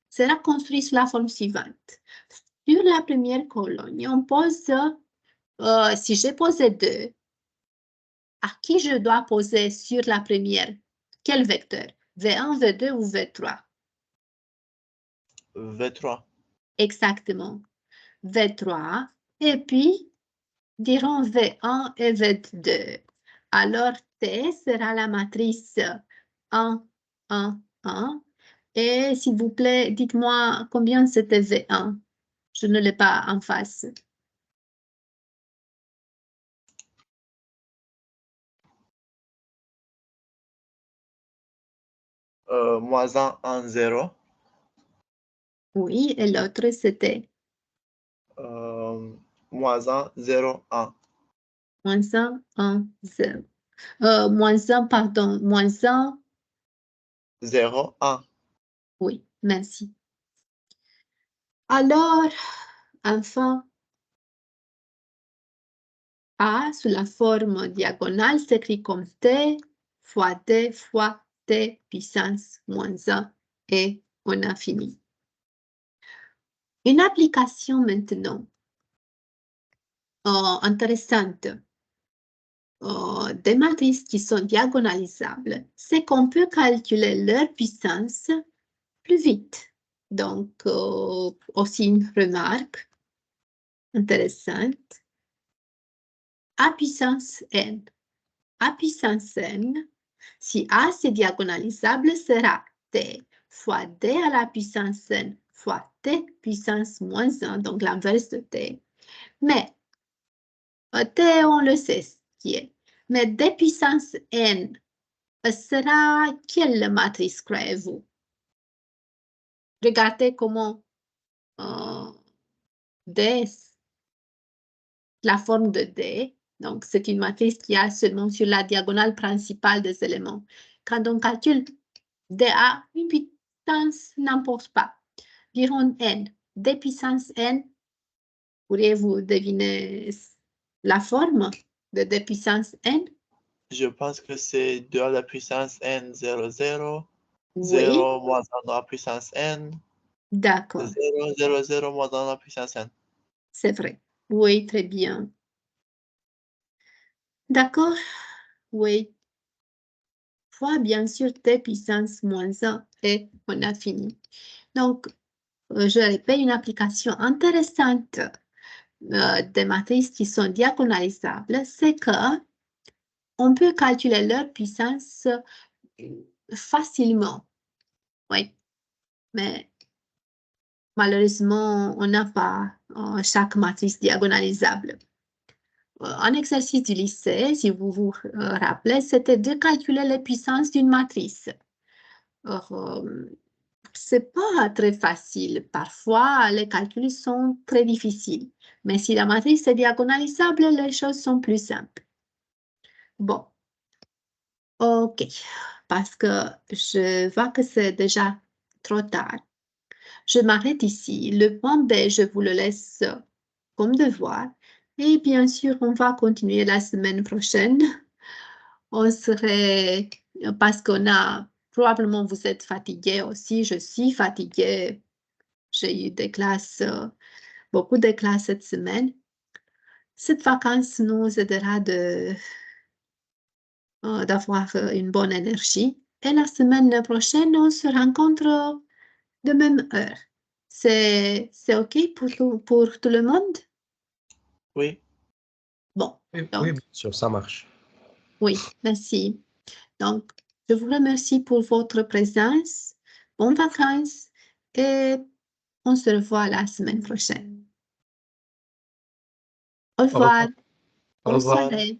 S1: sera construite sous la forme suivante. Sur la première colonne, on pose, si j'ai posé 2, à qui je dois poser sur la première? Quel vecteur? V1, V2 ou V3?
S2: V3.
S1: Exactement. V3. Et puis, dirons V1 et V2. Alors, T sera la matrice 1, 1, 1. Et s'il vous plaît, dites-moi combien c'était V1. Je ne l'ai pas en face.
S2: -1 en 0.
S1: Oui, et l'autre c'était
S2: -1, 0, 1.
S1: -1, 1, 0. -1, pardon, -1.
S2: 0, 1.
S1: Oui, merci. Alors, enfin, A sous la forme diagonale s'écrit comme T fois T fois T puissance -1 et on a fini. Une application maintenant intéressante des matrices qui sont diagonalisables, c'est qu'on peut calculer leur puissance plus vite. Donc, aussi une remarque intéressante. A puissance n. A puissance n, si A c'est diagonalisable, sera t fois d à la puissance n fois t puissance -1, donc l'inverse de t. Mais t, on le sait ce qui est. Mais d puissance n sera quelle matrice créez-vous? Regardez comment D, la forme de D, donc c'est une matrice qui a seulement sur la diagonale principale des éléments. Quand on calcule DA, une puissance n'importe pas. Dirons n. D puissance n, pourriez-vous deviner la forme de D puissance n?
S2: Je pense que c'est 2 à la puissance n, 0, 0.
S1: Oui.
S2: 0 moins 1 à la puissance n.
S1: D'accord.
S2: 0, 0, 0 moins 1 à la puissance n.
S1: C'est vrai. Oui, très bien. D'accord? Oui. Fois, bien sûr, t puissance -1 et on a fini. Donc, je répète, une application intéressante des matrices qui sont diagonalisables, c'est que on peut calculer leur puissance facilement. Oui, mais malheureusement, on n'a pas chaque matrice diagonalisable. Un exercice du lycée, si vous vous rappelez, c'était de calculer les puissances d'une matrice. C'est pas très facile. Parfois, les calculs sont très difficiles. Mais si la matrice est diagonalisable, les choses sont plus simples. Bon. OK. Parce que je vois que c'est déjà trop tard. Je m'arrête ici. Le point B, je vous le laisse comme devoir. Et bien sûr, on va continuer la semaine prochaine. On serait, parce qu'on a, probablement vous êtes fatigué aussi, je suis fatiguée. J'ai eu des classes, beaucoup de classes cette semaine. Cette vacance nous aidera d'avoir une bonne énergie. Et la semaine prochaine, on se rencontre de même heure. C'est OK pour tout le monde?
S2: Oui.
S1: Bon,
S4: Oui,
S1: donc,
S4: oui, bien sûr, ça marche.
S1: oui, merci. Donc, je vous remercie pour votre présence. Bonnes vacances et on se revoit la semaine prochaine. Au revoir.
S4: Au
S1: Bonne
S4: revoir.
S1: soirée.